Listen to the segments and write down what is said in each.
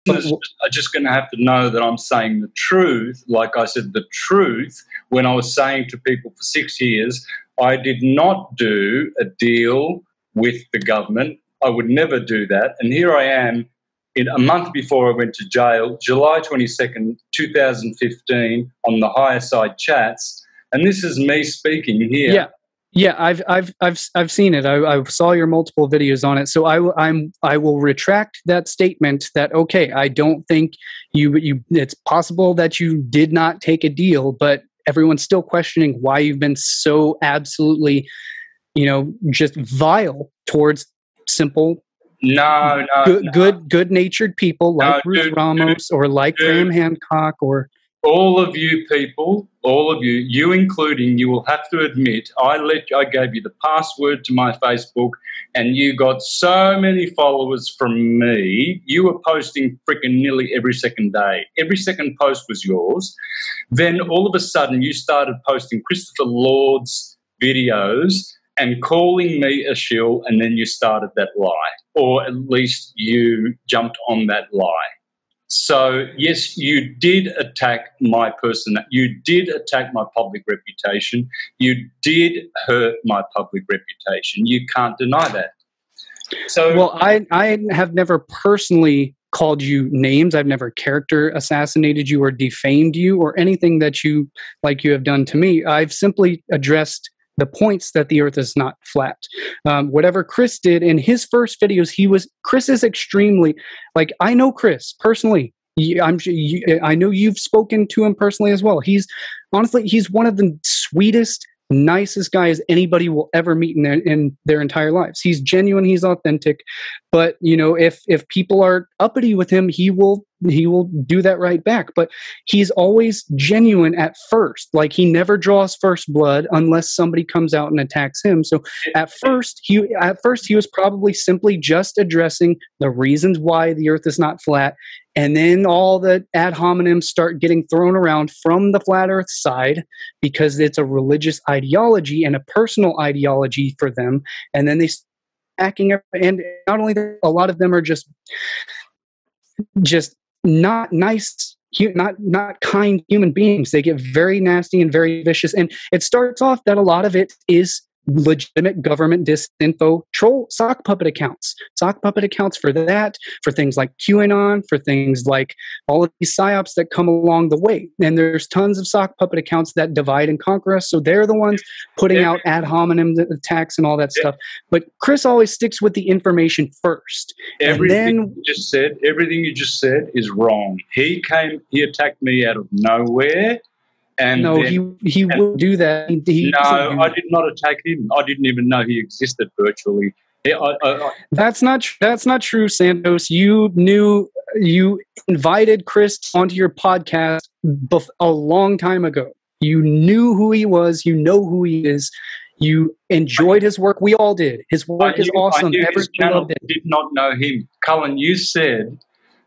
listeners are just going to have to know that I'm saying the truth. Like I said, the truth, when I was saying to people for 6 years, I did not do a deal with the government. I would never do that. And here I am a month before I went to jail, July 22nd, 2015, on the Higher Side chats. And this is me speaking here. Yeah. Yeah, I've seen it. I saw your multiple videos on it. So I will retract that statement that, okay, I don't think it's possible that you did not take a deal, but everyone's still questioning why you've been so absolutely, just vile towards simple, good-natured people like Ruth Ramos or like Graham Hancock or... All of you people, all of you, you including, you will have to admit, I gave you the password to my Facebook and you got so many followers from me. You were posting freaking nearly every second day. Every second post was yours. Then all of a sudden you started posting Christopher Lord's videos and calling me a shill, and then you started that lie, or at least you jumped on that lie. So, yes, you did attack my person. You did attack my public reputation. You did hurt my public reputation. You can't deny that. So, well, I have never personally called you names. I've never character assassinated you or defamed you or anything that you have done to me. I've simply addressed the points that the earth is not flat. Whatever Chris did in his first videos, Chris is extremely, I know Chris personally. I know you've spoken to him personally as well. He's one of the sweetest, nicest guys anybody will ever meet in their entire lives. He's genuine, he's authentic, but if people are uppity with him, he will do that right back. But he's always genuine at first. He never draws first blood unless somebody comes out and attacks him. So at first he was probably simply just addressing the reasons why the earth is not flat. And then all the ad hominems start getting thrown around from the flat earth side because it's a religious ideology and a personal ideology for them. And then they start attacking, and not only that, a lot of them are just not nice, not kind human beings. They get very nasty and very vicious. And it starts off that a lot of it is legitimate government disinfo troll sock puppet accounts for that, for things like QAnon, for things like all of these psyops that come along the way. And there's tons of sock puppet accounts that divide and conquer us. So they're the ones putting out ad hominem attacks and all that stuff. But Chris always sticks with the information first. Everything you just said is wrong. He attacked me out of nowhere. And no, he would do that. I did not attack him. I didn't even know he existed virtually. That's not true, Santos. You invited Chris onto your podcast a long time ago. You knew who he was. You know who he is. You enjoyed his work. We all did. His work is awesome. Everyone did not know him. Cullen, you said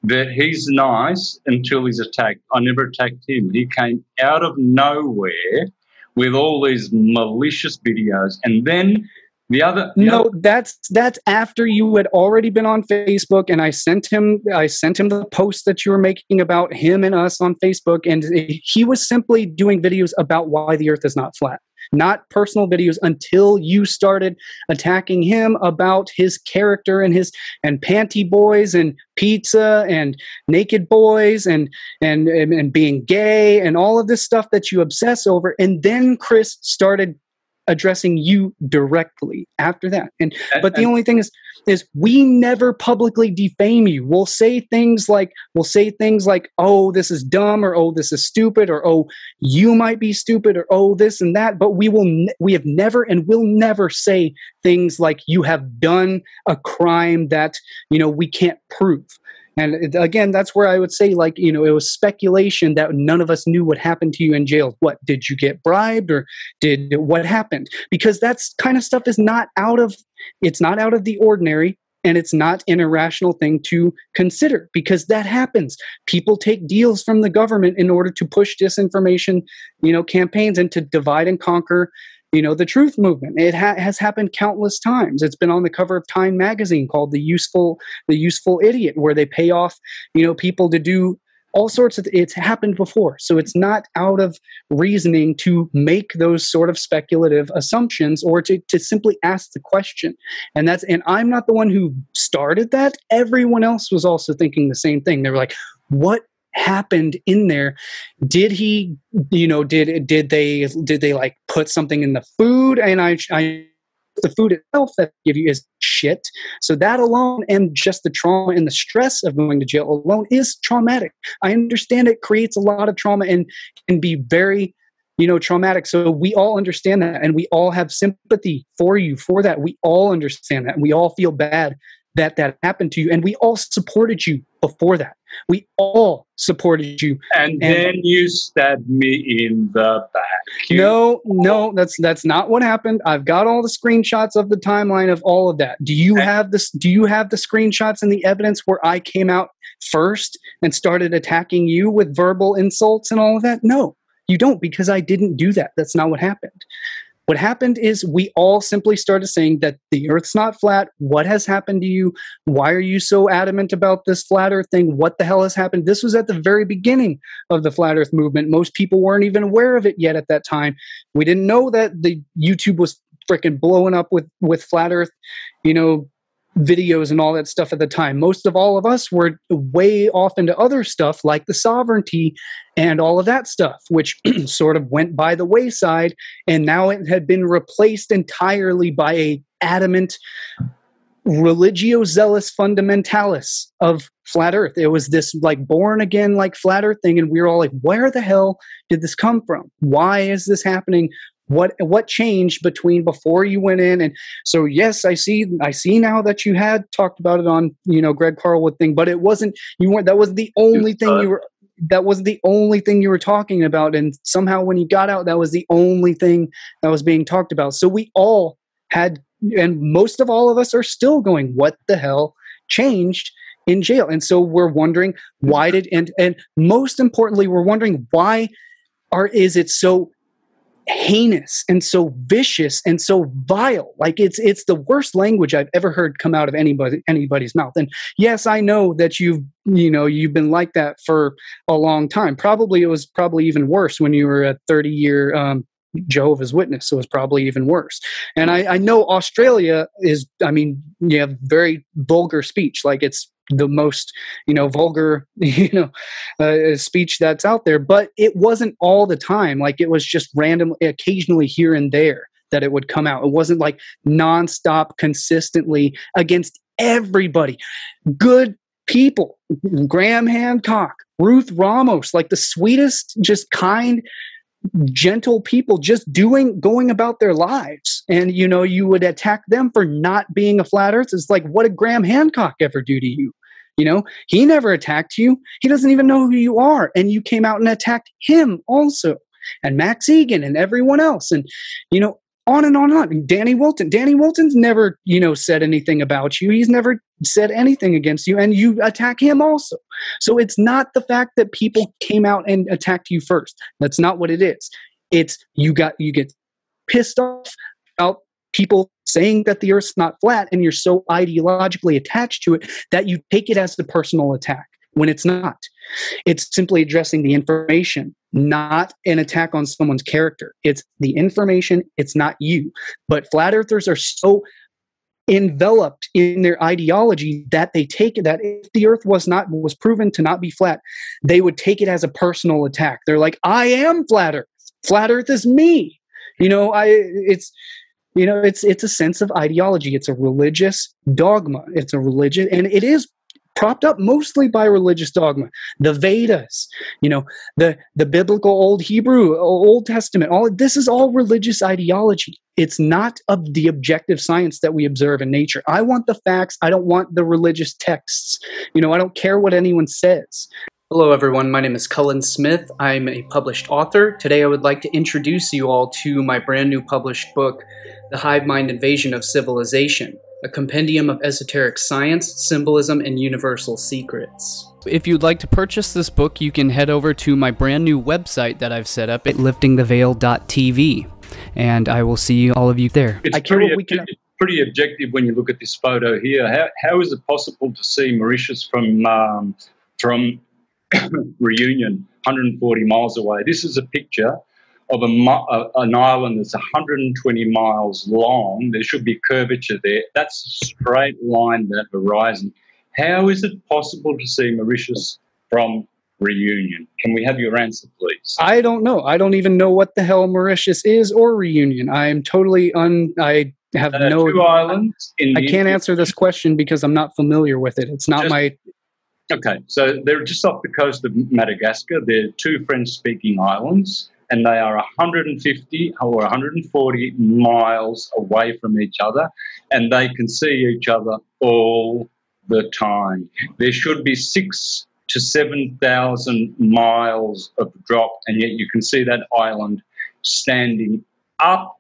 that he's nice until he's attacked. I never attacked him. He came out of nowhere with all these malicious videos. And then that's after you had already been on Facebook, and I sent him the post that you were making about him and us on Facebook, and he was simply doing videos about why the earth is not flat. Not personal videos until you started attacking him about his character and panty boys and pizza and naked boys and being gay and all of this stuff that you obsess over. And then Chris started addressing you directly after that. But the only thing is we never publicly defame you. We'll say things like, oh, this is dumb, or oh, this is stupid, or oh, you might be stupid, or oh, this and that. But we have never and will never say things like you have done a crime that we can't prove. And again, that's where I would say, it was speculation that none of us knew what happened to you in jail. What, did you get bribed, or what happened? Because that's kind of stuff is not out of the ordinary, and it's not an irrational thing to consider, because that happens. People take deals from the government in order to push disinformation, campaigns, and to divide and conquer the truth movement. It has happened countless times. It's been on the cover of Time magazine called the Useful Idiot, where they pay off, people to do all sorts of, it's happened before. So it's not out of reasoning to make those sort of speculative assumptions, or to simply ask the question. And I'm not the one who started that. Everyone else was also thinking the same thing. They were like, what happened in there? Did he, did they like put something in the food? And the food itself that they give you is shit. So that alone, and just the trauma and the stress of going to jail alone, is traumatic. I understand it creates a lot of trauma and can be very, traumatic. So we all understand that, and we all have sympathy for you for that. We all understand that. And we all feel bad that happened to you, and we all supported you before that. We all supported you. And then you stabbed me in the back. No, that's not what happened. I've got all the screenshots of the timeline of all of that. Do you have this? Do you have the screenshots and the evidence where I came out first and started attacking you with verbal insults and all of that? No, you don't, because I didn't do that. That's not what happened. What happened is we all simply started saying that the Earth's not flat. What has happened to you? Why are you so adamant about this flat Earth thing? What the hell has happened? This was at the very beginning of the flat Earth movement. Most people weren't even aware of it yet at that time. We didn't know that the YouTube was freaking blowing up with flat Earth, videos and all that stuff at the time. Most of all of us were way off into other stuff like the sovereignty and all of that stuff, which sort of went by the wayside, and now it had been replaced entirely by a adamant religio-zealous fundamentalis of flat Earth. It was this like born again like flat Earth thing, and we were all like, where the hell did this come from? Why is this happening? What changed between before you went in? And so, yes, I see now that you had talked about it on, Greg Carlwood thing, but that wasn't the only thing you were talking about. And somehow when you got out, that was the only thing that was being talked about. So we all had, and most of all of us are still going, what the hell changed in jail? And so we're wondering why and most importantly, we're wondering why is it so heinous and so vicious and so vile? Like it's the worst language I've ever heard come out of anybody's mouth. And yes, I know that you've been like that for a long time. It was probably even worse when you were a 30-year Jehovah's Witness, so it's probably even worse. And I know Australia is, you have very vulgar speech. Like it's the most, vulgar, speech that's out there. But it wasn't all the time. Like it was just randomly, occasionally here and there that it would come out. It wasn't like nonstop, consistently against everybody. Good people, Graham Hancock, Ruth Ramos, like the sweetest, just kind, gentle people, just going about their lives. And you would attack them for not being a flat earth. It's like, what did Graham Hancock ever do to you? He never attacked you. He doesn't even know who you are. And you came out and attacked him also. And Max Egan and everyone else. And on and on and on. Danny Wilton's never said anything about you. He's never said anything against you, and you attack him also. So it's not the fact that people came out and attacked you first. That's not what it is. It's you get pissed off about people saying that the Earth's not flat, and you're so ideologically attached to it that you take it as the personal attack when it's not. It's simply addressing the information, not an attack on someone's character. It's the information, it's not you. But flat earthers are so enveloped in their ideology that they take it that if the Earth was proven to not be flat, they would take it as a personal attack. They're like, I am flat Earth. Flat Earth is me. It's a sense of ideology. It's a religious dogma. It's a religion, and it is propped up mostly by religious dogma. The Vedas, the biblical Old Hebrew, Old Testament, this is all religious ideology. It's not of the objective science that we observe in nature. I want the facts. I don't want the religious texts. I don't care what anyone says. Hello everyone, my name is Cullen Smith. I'm a published author. Today I would like to introduce you all to my brand new published book, The Hive Mind Invasion of Civilization, a compendium of esoteric science, symbolism, and universal secrets. If you'd like to purchase this book, you can head over to my brand new website that I've set up at liftingtheveil.tv. and I will see all of you there. It's pretty objective when you look at this photo here. How is it possible to see Mauritius from Reunion, 140 miles away? This is a picture of an island that's 120 miles long. There should be curvature there. That's a straight line, that horizon. How is it possible to see Mauritius from Reunion? Can we have your answer, please? I don't know. I don't even know what the hell Mauritius is or Reunion. I am totally I have no. Two islands. I can't answer this question because I'm not familiar with it. It's not my. Okay, so they're just off the coast of Madagascar. They're two French-speaking islands, and they are 150 or 140 miles away from each other, and they can see each other all the time. There should be 6,000 to 7,000 miles of drop, and yet you can see that island standing up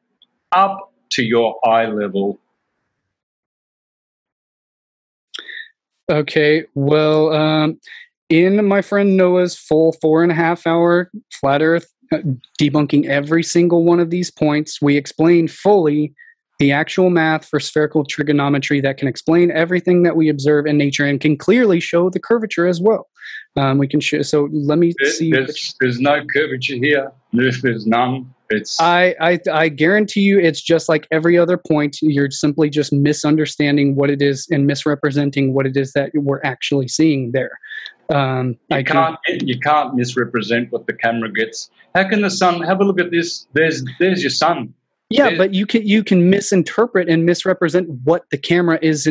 to your eye level. Okay, well, in my friend Noah's full 4.5-hour Flat Earth debunking every single one of these points, we explain fully the actual math for spherical trigonometry that can explain everything that we observe in nature and can clearly show the curvature as well. We can show. So let me see. There's no curvature here. There's none. It's. I guarantee you, it's just like every other point. You're simply just misunderstanding what it is and misrepresenting what it is that we're actually seeing there. You can't misrepresent what the camera gets. How can the sun? Have a look at this. There's your sun. Yeah, but you can misinterpret and misrepresent what the camera is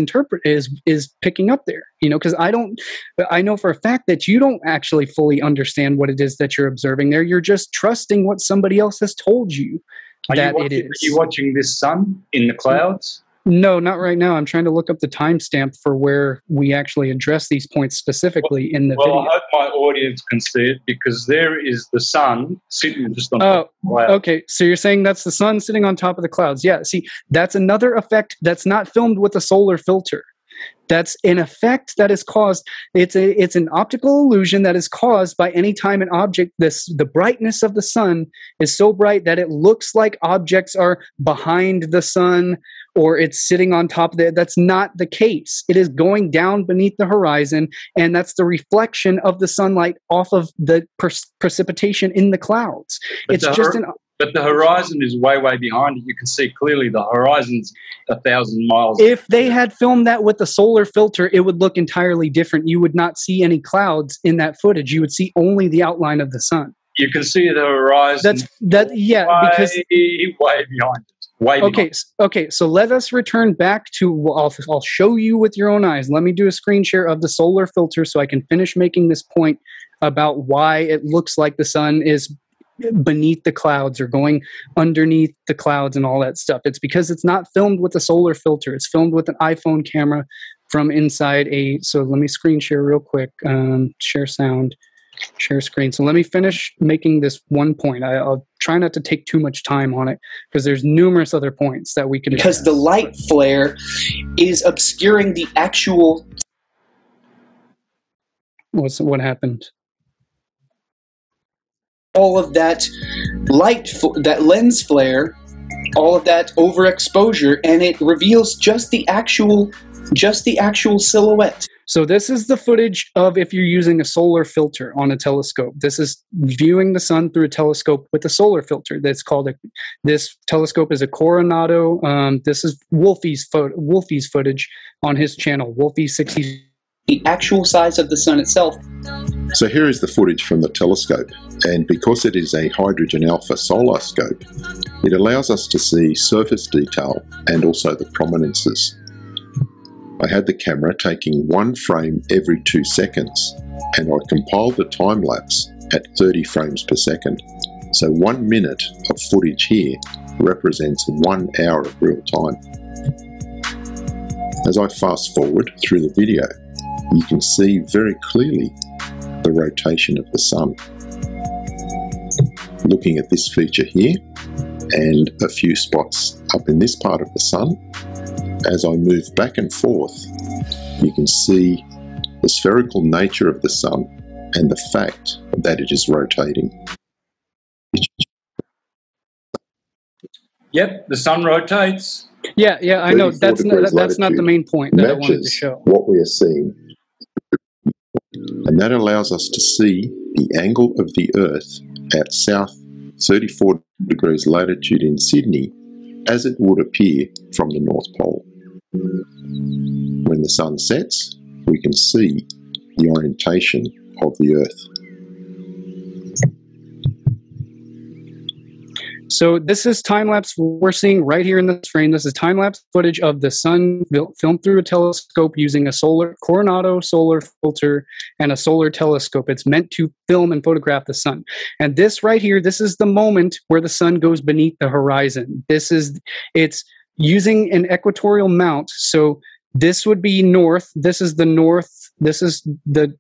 picking up there. You know, because I know for a fact that you don't actually fully understand what it is that you're observing there. You're just trusting what somebody else has told you it is. Are you watching this sun in the clouds? No, not right now. I'm trying to look up the timestamp for where we actually address these points specifically in the video. Well, I hope my audience can see it, because there is the sun sitting just on top of the clouds. Okay, so you're saying that's the sun sitting on top of the clouds. Yeah, see, that's another effect that's not filmed with a solar filter. That's an effect that is caused. It's an optical illusion that is caused by any time an object, the brightness of the sun is so bright that it looks like objects are behind the sun or it's sitting on top of it. That's not the case. It is going down beneath the horizon, and that's the reflection of the sunlight off of the precipitation in the clouds. But the horizon is way, way behind it. You can see clearly the horizon's 1,000 miles. If they had filmed that with a solar filter, it would look entirely different. You would not see any clouds in that footage. You would see only the outline of the sun. You can see the horizon. Because way behind it. Okay. So let us return back to. I'll show you with your own eyes. Let me do a screen share of the solar filter so I can finish making this point about why it looks like the sun is beneath the clouds or going underneath the clouds and all that stuff. It's because it's not filmed with a solar filter. It's filmed with an iPhone camera from inside so let me screen share real quick. Share sound, share screen. So let me finish making this one point. I'll try not to take too much time on it because there's numerous other points that we can address. Because the light flare is obscuring the actual... What happened? All of that that lens flare, all of that overexposure, and it reveals just the actual silhouette. So this is the footage of if you're using a solar filter on a telescope. This is viewing the sun through a telescope with a solar filter. This telescope is a Coronado. This is Wolfie's footage on his channel, Wolfie 60. The actual size of the sun itself. So here is the footage from the telescope, and because it is a hydrogen alpha solar scope, it allows us to see surface detail and also the prominences. I had the camera taking one frame every 2 seconds, and I compiled the time lapse at 30 frames per second. So 1 minute of footage here represents 1 hour of real time. As I fast forward through the video, you can see very clearly the rotation of the sun. Looking at this feature here and a few spots up in this part of the sun, as I move back and forth, you can see the spherical nature of the sun and the fact that it is rotating. Yep, the sun rotates. Yeah, I know. That's not the main point that I wanted to show. What we are seeing, and that allows us to see the angle of the Earth at south 34 degrees latitude in Sydney as it would appear from the North Pole. When the sun sets, we can see the orientation of the Earth. So this is time-lapse we're seeing right here in this frame. This is time-lapse footage of the sun filmed through a telescope using a Coronado solar filter and a solar telescope. It's meant to film and photograph the sun. And this right here, this is the moment where the sun goes beneath the horizon. It's using an equatorial mount. So this would be north. This is the north. This is the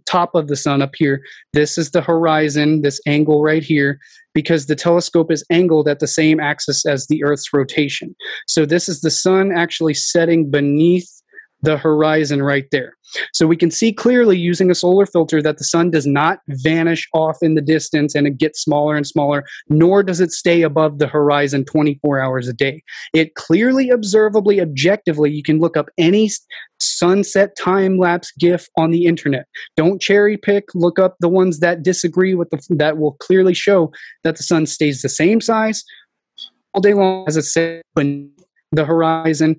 top of the sun up here. This is the horizon, this angle right here, because the telescope is angled at the same axis as the Earth's rotation. So this is the sun actually setting beneath the horizon right there. So we can see clearly using a solar filter that the sun does not vanish off in the distance and it gets smaller and smaller, nor does it stay above the horizon 24 hours a day. It clearly, observably, objectively, you can look up any sunset time-lapse GIF on the internet. Don't cherry pick, look up the ones that disagree with that will clearly show that the sun stays the same size all day long as it sets beneath the horizon.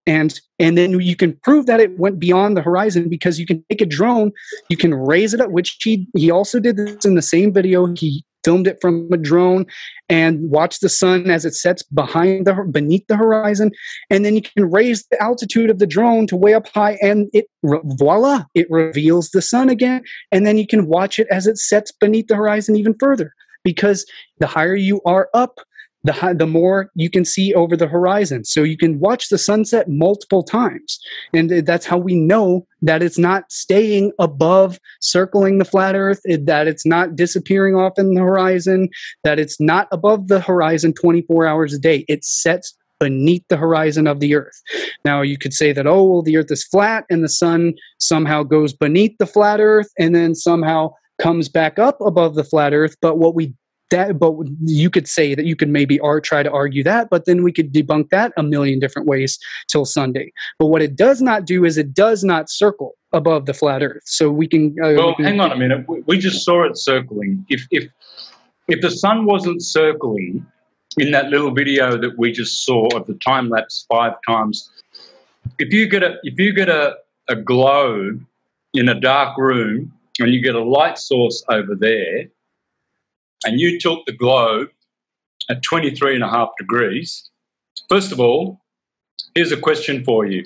And then you can prove that it went beyond the horizon because you can take a drone, you can raise it up, which he also did this in the same video. He filmed it from a drone and watch the sun as it sets beneath the horizon. And then you can raise the altitude of the drone to way up high and voila, it reveals the sun again. And then you can watch it as it sets beneath the horizon even further, because the higher you are up, the more you can see over the horizon. So you can watch the sunset multiple times. And that's how we know that it's not staying above, circling the flat Earth, that it's not disappearing off in the horizon, that it's not above the horizon 24 hours a day. It sets beneath the horizon of the Earth. Now you could say that, oh, well, the Earth is flat and the sun somehow goes beneath the flat Earth and then somehow comes back up above the flat Earth. But you could say that you could maybe try to argue that, but then we could debunk that a million different ways till Sunday. But what it does not do is it does not circle above the flat Earth. So we can. Hang on a minute. We just saw it circling. If the sun wasn't circling in that little video that we just saw of the time lapse 5 times, if you get a globe in a dark room and you get a light source over there, and you tilt the globe at 23.5 degrees, first of all, here's a question for you.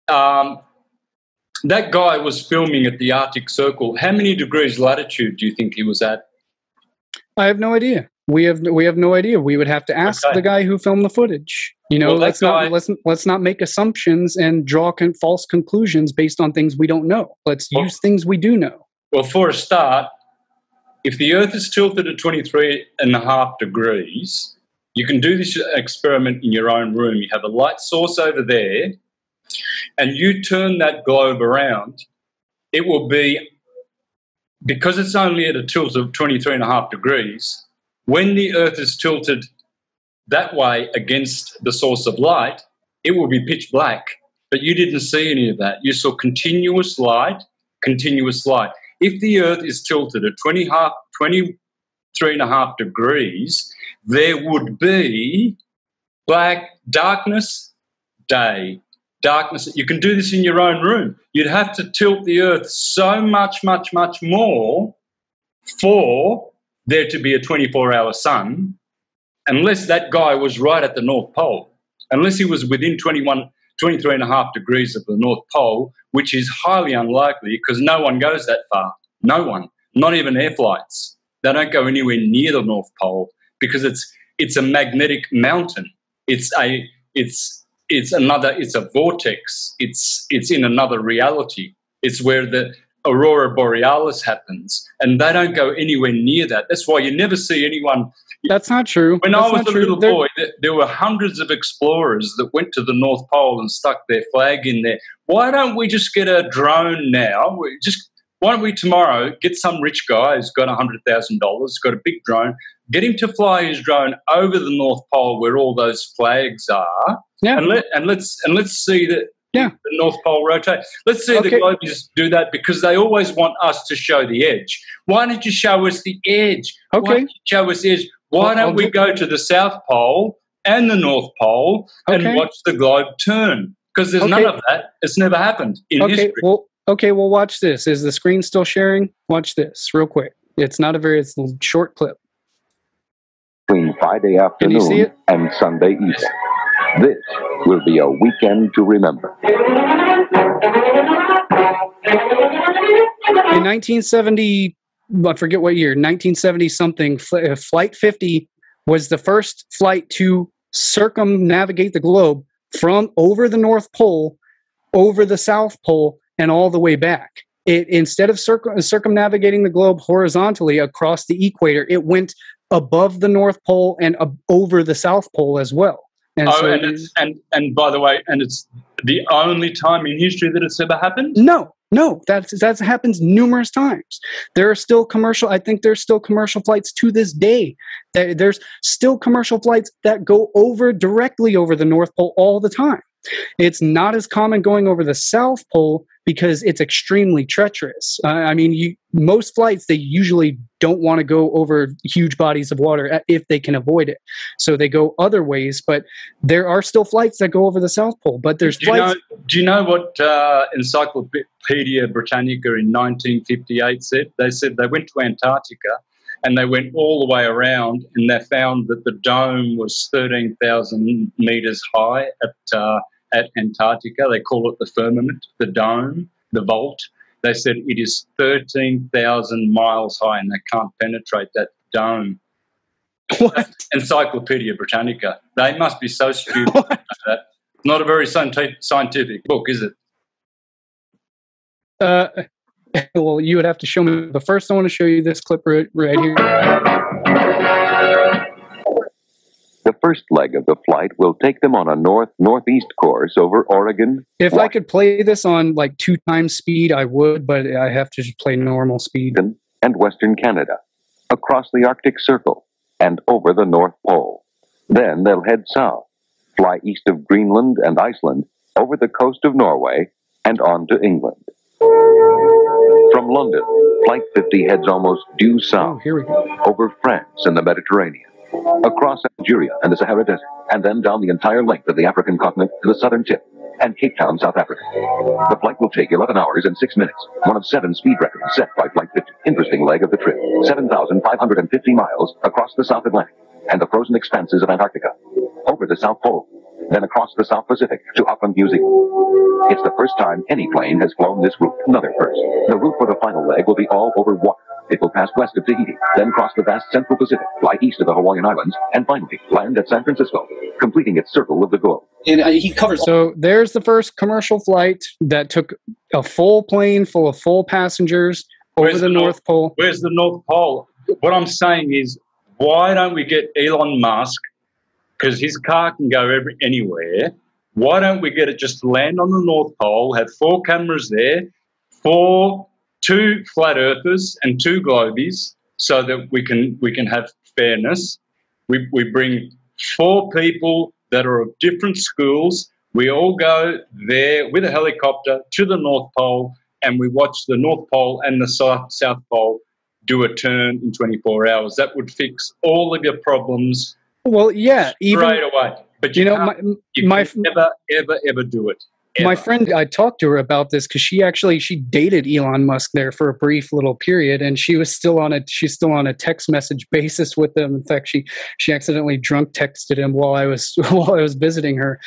That guy was filming at the Arctic Circle. How many degrees latitude do you think he was at? I have no idea. We have no idea. We would have to ask the guy who filmed the footage. Well, let's not make assumptions and draw false conclusions based on things we don't know. Let's use things we do know. Well, for a start, if the Earth is tilted at 23.5 degrees, you can do this experiment in your own room. You have a light source over there, and you turn that globe around. It will be, because it's only at a tilt of 23.5 degrees, when the Earth is tilted that way against the source of light, it will be pitch black. But you didn't see any of that. You saw continuous light, continuous light. If the Earth is tilted at 23.5 degrees, there would be black, darkness, day, darkness. You can do this in your own room. You'd have to tilt the Earth so much, much, much more for there to be a 24-hour sun, unless that guy was right at the North Pole, unless he was within 23.5 degrees of the North Pole, which is highly unlikely because no one goes that far. No one, not even air flights. They don't go anywhere near the North Pole because it's a magnetic mountain. It's a vortex. It's in another reality. It's where the aurora borealis happens, and they don't go anywhere near that. That's why you never see anyone. That's not true. When I was a little boy, there were hundreds of explorers that went to the North Pole and stuck their flag in there. Why don't we just get a drone now? why don't we tomorrow get some rich guy who's got $100,000, got a big drone, get him to fly his drone over the North Pole where all those flags are, and let's see that the North Pole rotate. Let's see the globies do that, because they always want us to show the edge. Why don't you show us the edge? Why don't you show us the edge? Why don't we go to the South Pole and the North Pole and watch the globe turn? Because there's none of that. It's never happened in history. Well, watch this. Is the screen still sharing? Watch this real quick. It's not a very short clip. Between Friday afternoon and Sunday evening. This will be a weekend to remember. In 1970, I forget what year, 1970 something, Flight 50 was the first flight to circumnavigate the globe from over the North Pole, over the South Pole, and all the way back. Instead of circumnavigating the globe horizontally across the equator, it went above the North Pole and over the South Pole as well. And and by the way, and it's the only time in history that it's ever happened? No, that happens numerous times. There are still I think there's still commercial flights to this day. There's still commercial flights that go directly over the North Pole all the time. It's not as common going over the South Pole because it's extremely treacherous. Most flights, they usually don't want to go over huge bodies of water if they can avoid it. So they go other ways, but there are still flights that go over the South Pole. But there's flights... Do you know what Encyclopedia Britannica in 1958 said? They said they went to Antarctica and they went all the way around, and they found that the dome was 13,000 meters high at Antarctica. They call it the firmament, the dome, the vault. They said it is 13,000 miles high and they can't penetrate that dome. What? Encyclopedia Britannica. They must be so stupid about that. Not a very scientific book, is it? Well, you would have to show me. But first, I want to show you this clip right here. The first leg of the flight will take them on a north-northeast course over Oregon. If I could play this on like 2 times speed, I would, but I have to just play normal speed. And Western Canada, across the Arctic Circle, and over the North Pole. Then they'll head south, fly east of Greenland and Iceland, over the coast of Norway, and on to England. From London, Flight 50 heads almost due south, over France and the Mediterranean, across Algeria and the Sahara Desert, and then down the entire length of the African continent to the southern tip, and Cape Town, South Africa. The flight will take 11 hours and 6 minutes, one of 7 speed records set by Flight 50. Interesting leg of the trip, 7,550 miles across the South Atlantic and the frozen expanses of Antarctica, over the South Pole, then across the South Pacific to Auckland, New Zealand. It's the first time any plane has flown this route. Another first. The route for the final leg will be all over water. It will pass west of Tahiti, then cross the vast Central Pacific, fly east of the Hawaiian Islands, and finally land at San Francisco, completing its circle of the globe. And he covers. So there's the first commercial flight that took a full plane full of full passengers over the North Pole. Where's the North Pole? What I'm saying is, why don't we get Elon Musk, because his car can go anywhere, why don't we get it just to land on the North Pole, have 4 cameras there, 2 flat earthers and 2 globies, so that we can have fairness. We bring 4 people that are of different schools. We all go there with a helicopter to the North Pole, and we watch the North Pole and the South Pole do a turn in 24 hours. That would fix all of your problems. Well, yeah, straight away. But you never, ever do it. Ever. My friend, I talked to her about this because she dated Elon Musk there for a brief little period, and she's still on a text message basis with him. In fact, she accidentally drunk texted him while I was visiting her.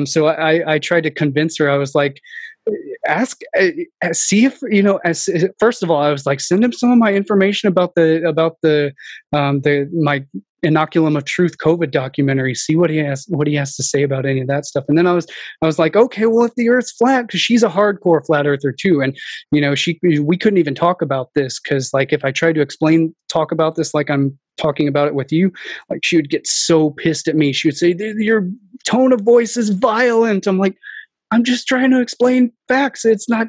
So I tried to convince her. I was like, see if first of all, I was like, send him some of my information about my Inoculum of Truth COVID documentary, see what he has to say about any of that stuff. And then I was like, okay, well, if the Earth's flat, because she's a hardcore flat earther too, and we couldn't even talk about this because like if I tried to talk about this like I'm talking about it with you, like she would get so pissed at me. She would say, your tone of voice is violent. I'm like, I'm just trying to explain facts. It's not,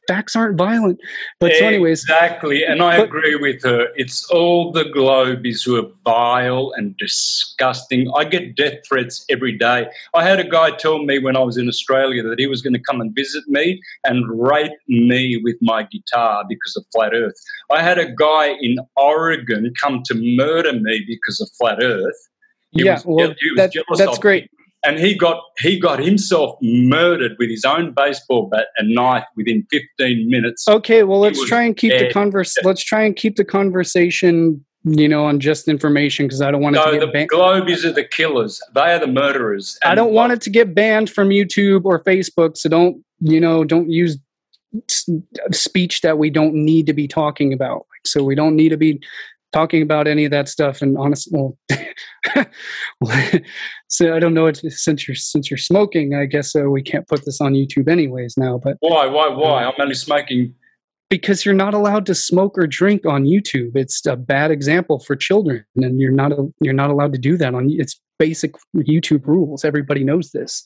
facts aren't violent. But so anyways. Exactly. And I agree with her. It's all the globies who are vile and disgusting. I get death threats every day. I had a guy tell me when I was in Australia that he was going to come and visit me and rape me with my guitar because of flat earth. I had a guy in Oregon come to murder me because of flat earth. He was jealous that's of great. me. And he got himself murdered with his own baseball bat and knife within 15 minutes. Okay, well, let's try and keep the conversation, on just information, because I don't want it to get banned. The globies are the killers. They are the murderers. I don't want it to get banned from YouTube or Facebook, so don't use speech that we don't need to be talking about. So we don't need to be talking about any of that stuff. And honestly, so I don't know. Since you're smoking, I guess we can't put this on YouTube anyways now. But why? I'm only smoking because you're not allowed to smoke or drink on YouTube. It's a bad example for children, and you're not allowed to do that on. It's basic YouTube rules. Everybody knows this.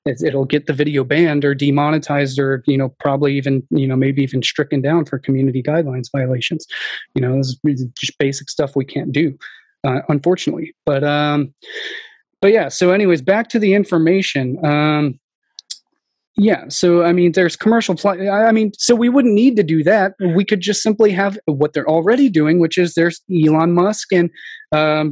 It'll get the video banned or demonetized, or probably even maybe even stricken down for community guidelines violations. This is just basic stuff we can't do, unfortunately. But yeah. So anyways, back to the information. Yeah, so I mean, there's commercial flight. I mean, so we wouldn't need to do that. We could just simply have what they're already doing, which is there's Elon Musk and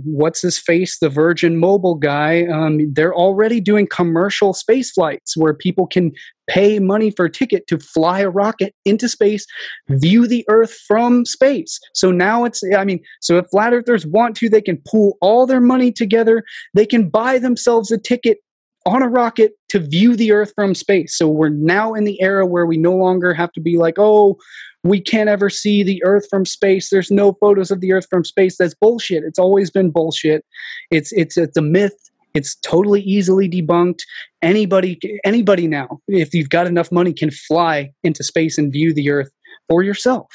what's his face, the Virgin Mobile guy. They're already doing commercial space flights where people can pay money for a ticket to fly a rocket into space, view the Earth from space. So now so if flat earthers want to, they can pool all their money together. They can buy themselves a ticket on a rocket to view the Earth from space. So we're now in the era where we no longer have to be like, oh, we can't ever see the Earth from space. There's no photos of the Earth from space. That's bullshit. It's always been bullshit. It's a myth. It's totally easily debunked. Anybody now, if you've got enough money, can fly into space and view the Earth for yourself.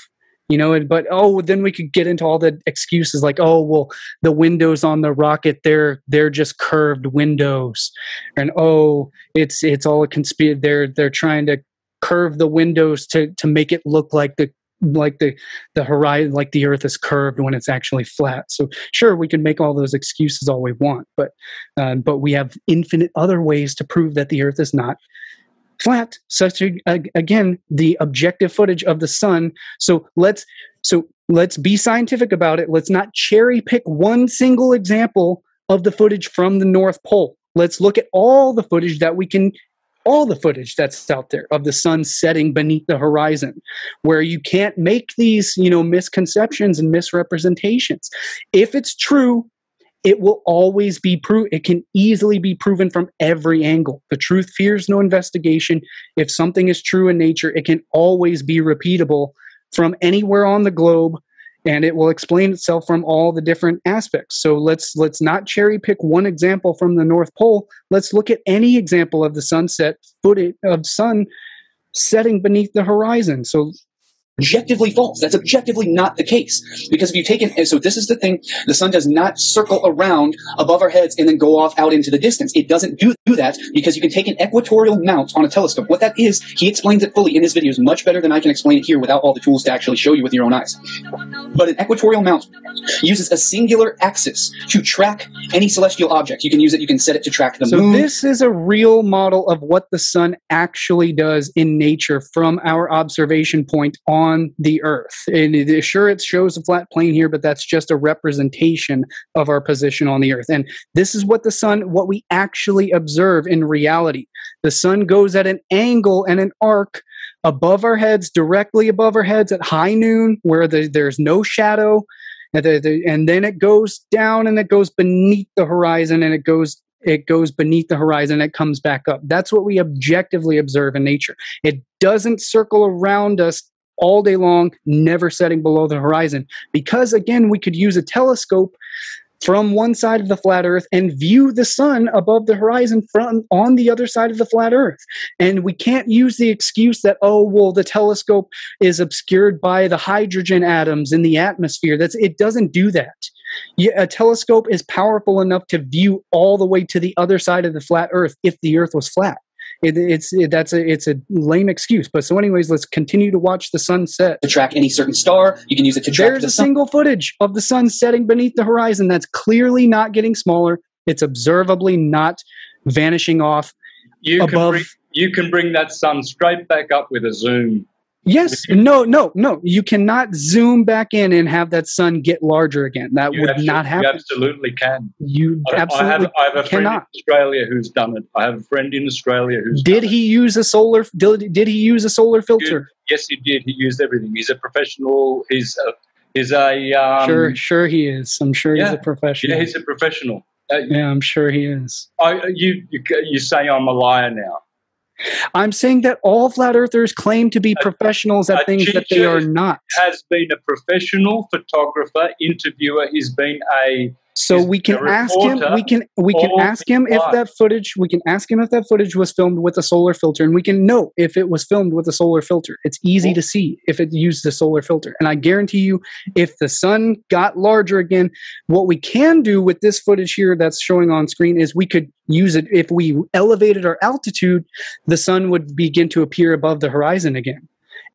But then we could get into all the excuses like, oh, well, the windows on the rocket, they're just curved windows, and it's all a conspiracy. They're trying to curve the windows to make it look like the horizon, like the Earth is curved when it's actually flat. So sure, we can make all those excuses all we want, but we have infinite other ways to prove that the Earth is not flat, such again, the objective footage of the sun. So let's be scientific about it. Let's not cherry pick one single example of the footage from the North Pole. Let's look at all the footage that's out there of the sun setting beneath the horizon, where you can't make these, misconceptions and misrepresentations. If it's true, it will always be proven. It can easily be proven from every angle. The truth fears no investigation. If something is true in nature, it can always be repeatable from anywhere on the globe, and it will explain itself from all the different aspects. So let's not cherry pick one example from the North Pole. Let's look at any example of the sunset footage of sun setting beneath the horizon. So objectively false. That's objectively not the case. Because if you take it, so this is the thing, the sun does not circle around above our heads and then go off out into the distance. It doesn't do that because you can take an equatorial mount on a telescope. What that is, he explains it fully in his videos much better than I can explain it here without all the tools to actually show you with your own eyes. But an equatorial mount uses a singular axis to track any celestial object. You can use it, you can set it to track the moon. So this is a real model of what the sun actually does in nature from our observation point on the Earth. And sure, it shows a flat plane here, but that's just a representation of our position on the Earth. And this is what what we actually observe in reality. The sun goes at an angle and an arc above our heads, directly above our heads at high noon, where there's no shadow. And then it goes down and it goes beneath the horizon, and it goes beneath the horizon, it comes back up. That's what we objectively observe in nature. It doesn't circle around us all day long, never setting below the horizon. Because again, we could use a telescope from one side of the flat Earth and view the sun above the horizon from on the other side of the flat Earth. And we can't use the excuse that, oh, well, the telescope is obscured by the hydrogen atoms in the atmosphere. It doesn't do that. A telescope is powerful enough to view all the way to the other side of the flat Earth if the Earth was flat. It's a lame excuse. But so anyways, let's continue to watch the sun set. To track any certain star, you can use it to track There's the a sun. single footage of the sun setting beneath the horizon that's clearly not getting smaller. It's observably not vanishing off above. You can bring that sun straight back up with a zoom. Yes, no. You cannot zoom back in and have that sun get larger again. That would not happen. You absolutely can. You absolutely I have a friend cannot. in Australia who's done it. I have a friend in Australia who's Did done he use a solar? Did he use a solar filter? Yes, he did. He used everything. He's a professional. He's a Sure he is. I'm sure he's a professional. Yeah, he's a professional. Yeah, I'm sure he is. You say I'm a liar now. I'm saying that all flat earthers claim to be professionals at things that they are not. Has been a professional photographer, interviewer. He's been a So we can ask him. We can ask him if that footage. We can ask him if that footage was filmed with a solar filter, and we can know if it was filmed with a solar filter. It's easy to see if it used a solar filter, and I guarantee you, if the sun got larger again, what we can do with this footage here that's showing on screen is we could use it. If we elevated our altitude, the sun would begin to appear above the horizon again.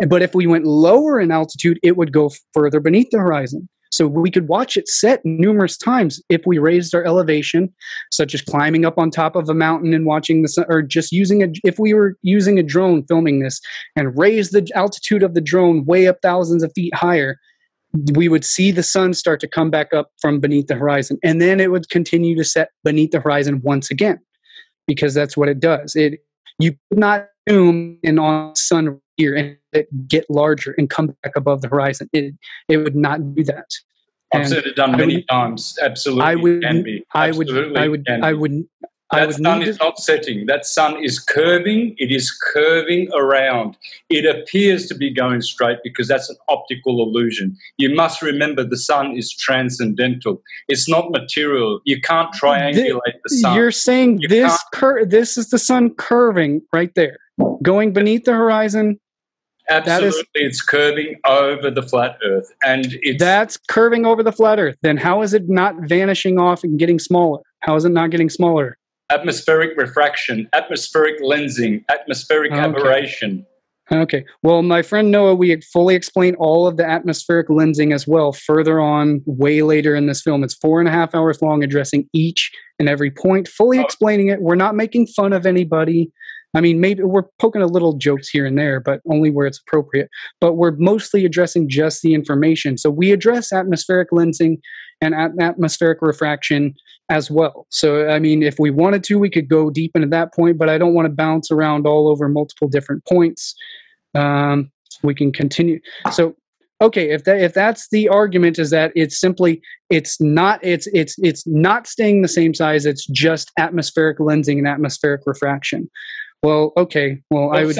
But if we went lower in altitude, it would go further beneath the horizon. So we could watch it set numerous times if we raised our elevation, such as climbing up on top of a mountain and watching the sun, or just if we were using a drone filming this and raise the altitude of the drone way up thousands of feet higher, we would see the sun start to come back up from beneath the horizon. And then it would continue to set beneath the horizon once again, because that's what it does. You could not zoom in on the sun here and it get larger and come back above the horizon. It would not do that. I've seen it done many times. Absolutely, can be. That sun is not setting. That sun is curving. It is curving around. It appears to be going straight because that's an optical illusion. You must remember the sun is transcendental. It's not material. You can't triangulate the sun. You're saying this is the sun curving right there, going beneath the horizon. Absolutely, it's curving over the flat Earth, and that's curving over the flat Earth. Then how is it not vanishing off and getting smaller? How is it not getting smaller? Atmospheric refraction, atmospheric lensing, atmospheric aberration. Okay. Well, my friend Noah, we fully explain all of the atmospheric lensing as well further on, way later in this film. It's 4.5 hours long, addressing each and every point, fully explaining it. We're not making fun of anybody. I mean, maybe we're poking a little jokes here and there, but only where it's appropriate. But we're mostly addressing just the information. So we address atmospheric lensing and atmospheric refraction as well. So, I mean, if we wanted to, we could go deep into that point, but I don't want to bounce around all over multiple different points. We can continue. So, okay, if that's the argument, is that it's not staying the same size. It's just atmospheric lensing and atmospheric refraction. Well, okay. Well, I would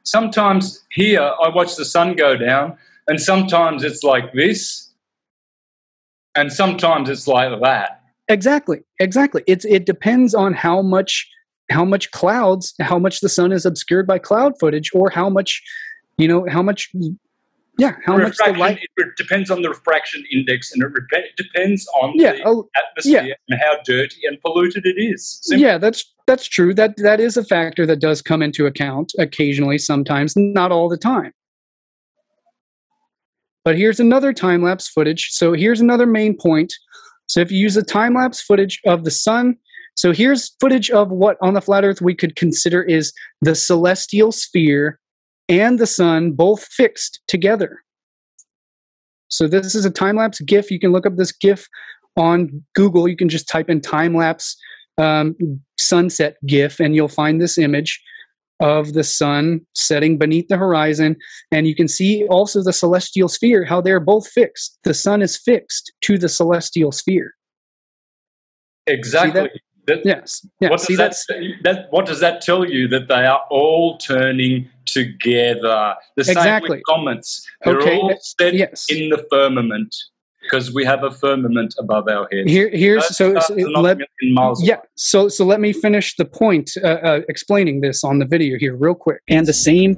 sometimes here I watch the sun go down, and sometimes it's like this, and sometimes it's like that. Exactly. It depends on how much clouds, how much the sun is obscured by cloud footage, or how much the light. It depends on the refraction index, and it depends on the atmosphere and how dirty and polluted it is. Simple. Yeah, that's true. That is a factor that does come into account occasionally, sometimes, not all the time. But here's another time-lapse footage. So here's another main point. So if you use a time-lapse footage of the sun, so here's footage of what on the flat Earth we could consider is the celestial sphere and the sun both fixed together. So this is a time-lapse GIF. You can look up this GIF on Google. You can just type in time-lapse sunset GIF, and you'll find this image of the sun setting beneath the horizon. And you can see also the celestial sphere, how they're both fixed. The sun is fixed to the celestial sphere. Exactly. Yes. What does that tell you? That they are all turning together. The same with comets. They're all set in the firmament, because we have a firmament above our heads. So let me finish the point, explaining this on the video here real quick. And the same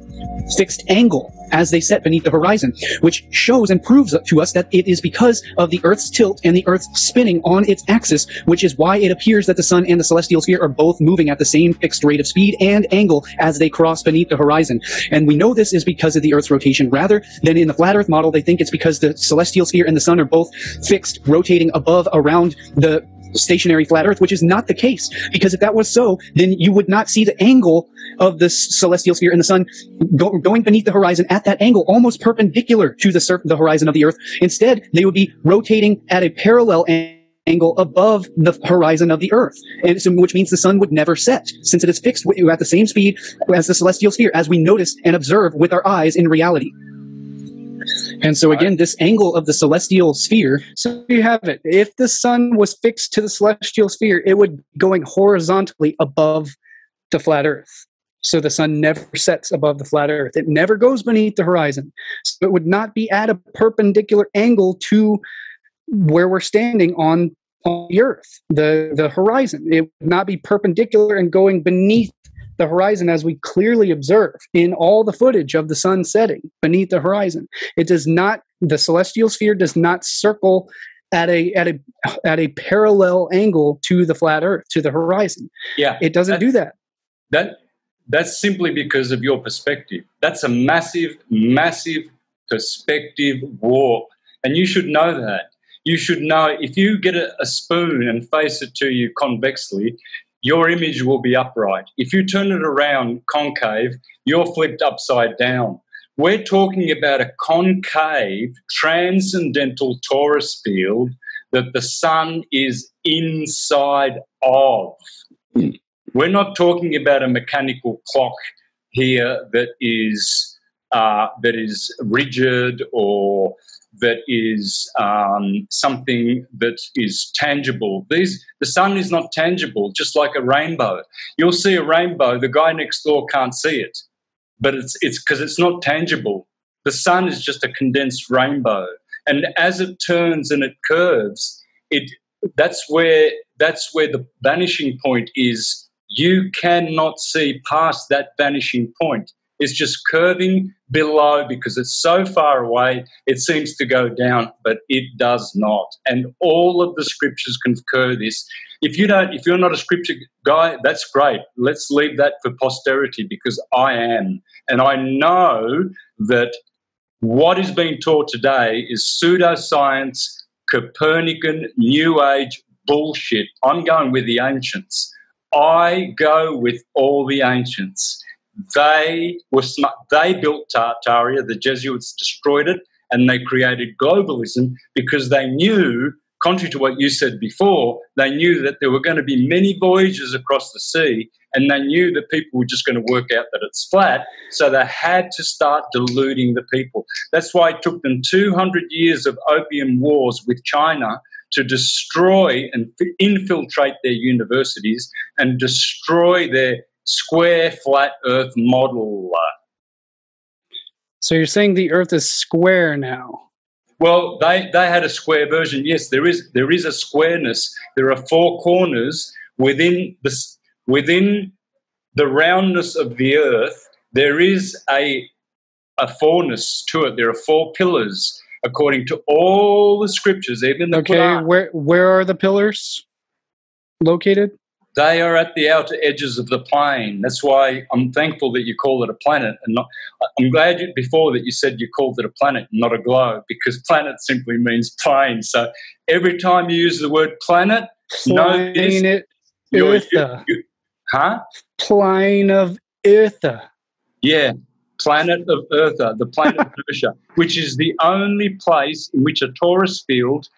fixed angle as they set beneath the horizon, which shows and proves to us that it is because of the Earth's tilt and the Earth spinning on its axis, which is why it appears that the sun and the celestial sphere are both moving at the same fixed rate of speed and angle as they cross beneath the horizon. And we know this is because of the Earth's rotation, rather than in the flat Earth model. They think it's because the celestial sphere and the sun are both fixed, rotating above around the stationary flat Earth, which is not the case, because if that was so, then you would not see the angle of the celestial sphere and the sun going beneath the horizon at that angle, almost perpendicular to the horizon of the Earth. Instead, they would be rotating at a parallel angle above the horizon of the Earth, and so, which means the sun would never set, since it is fixed at the same speed as the celestial sphere, as we notice and observe with our eyes in reality. And so again, this angle of the celestial sphere, so you have it. If the sun was fixed to the celestial sphere, it would be going horizontally above the flat Earth. So the sun never sets above the flat Earth. It never goes beneath the horizon. So it would not be at a perpendicular angle to where we're standing on the Earth, the horizon. It would not be perpendicular and going beneath the horizon, as we clearly observe in all the footage of the sun setting beneath the horizon. It does not, the celestial sphere does not circle at a parallel angle to the flat Earth, to the horizon. Yeah, it doesn't do that. That's simply because of your perspective. That's a massive, massive perspective warp, and you should know that. You should know if you get a spoon and face it to you convexly, your image will be upright. If you turn it around concave, you're flipped upside down. We're talking about a concave, transcendental torus field that the sun is inside of. We're not talking about a mechanical clock here that is rigid or that is something that is tangible. The sun is not tangible, just like a rainbow. You'll see a rainbow, the guy next door can't see it, but it's because it's not tangible. The sun is just a condensed rainbow. And as it turns and it curves, that's where the vanishing point is. You cannot see past that vanishing point. It's just curving below because it's so far away, it seems to go down, but it does not. And all of the scriptures concur this. If you're not a scripture guy, that's great. Let's leave that for posterity, because I am. And I know that what is being taught today is pseudoscience, Copernican, New Age bullshit. I'm going with the ancients. I go with all the ancients. They were smart. They built Tartaria. The Jesuits destroyed it, and they created globalism because they knew, contrary to what you said before, they knew that there were going to be many voyages across the sea, and they knew that people were just going to work out that it's flat, so they had to start deluding the people. That's why it took them 200 years of opium wars with China to destroy and infiltrate their universities and destroy their square flat Earth model. So you're saying the Earth is square now? Well, they had a square version. Yes, there is a squareness. There are four corners within the roundness of the Earth. There is a fourness to it. There are four pillars, according to all the scriptures, even the Quran. Where are the pillars located? They are at the outer edges of the plane. That's why I'm thankful that you call it a planet, and not. I'm glad before that you said you called it a planet, not a globe, because planet simply means plane. So every time you use the word planet, know this. Plane of Eartha. Yeah, planet of Eartha, the planet of Inertia, which is the only place in which a torus field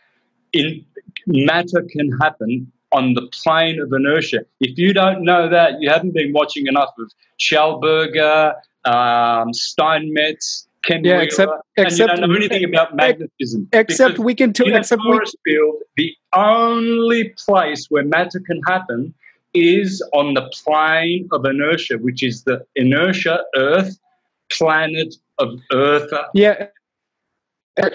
in matter can happen. On the plane of inertia. If you don't know that, you haven't been watching enough of Schallberger, Steinmetz, Ken Wheeler, and you don't know anything about magnetism. Except we can in a torus field, the only place where matter can happen is on the plane of inertia, which is the inertia Earth, planet of Earth. Yeah.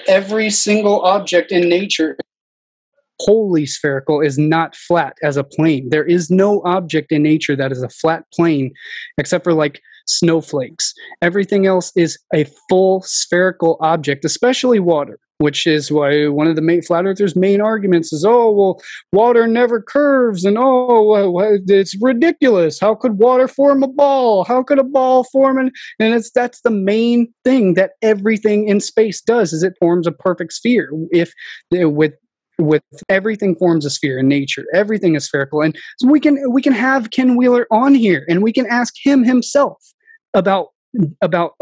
Every single object in nature wholly spherical is not flat as a plane. There is no object in nature that is a flat plane except for like snowflakes. Everything else is a full spherical object, especially water, which is why one of the flat earthers' main arguments is, oh, well, water never curves, and it's ridiculous. How could water form a ball? How could a ball form that's the main thing that everything in space does, is it forms a perfect sphere. If with everything forms a sphere in nature, everything is spherical. And so we can have Ken Wheeler on here and we can ask him himself about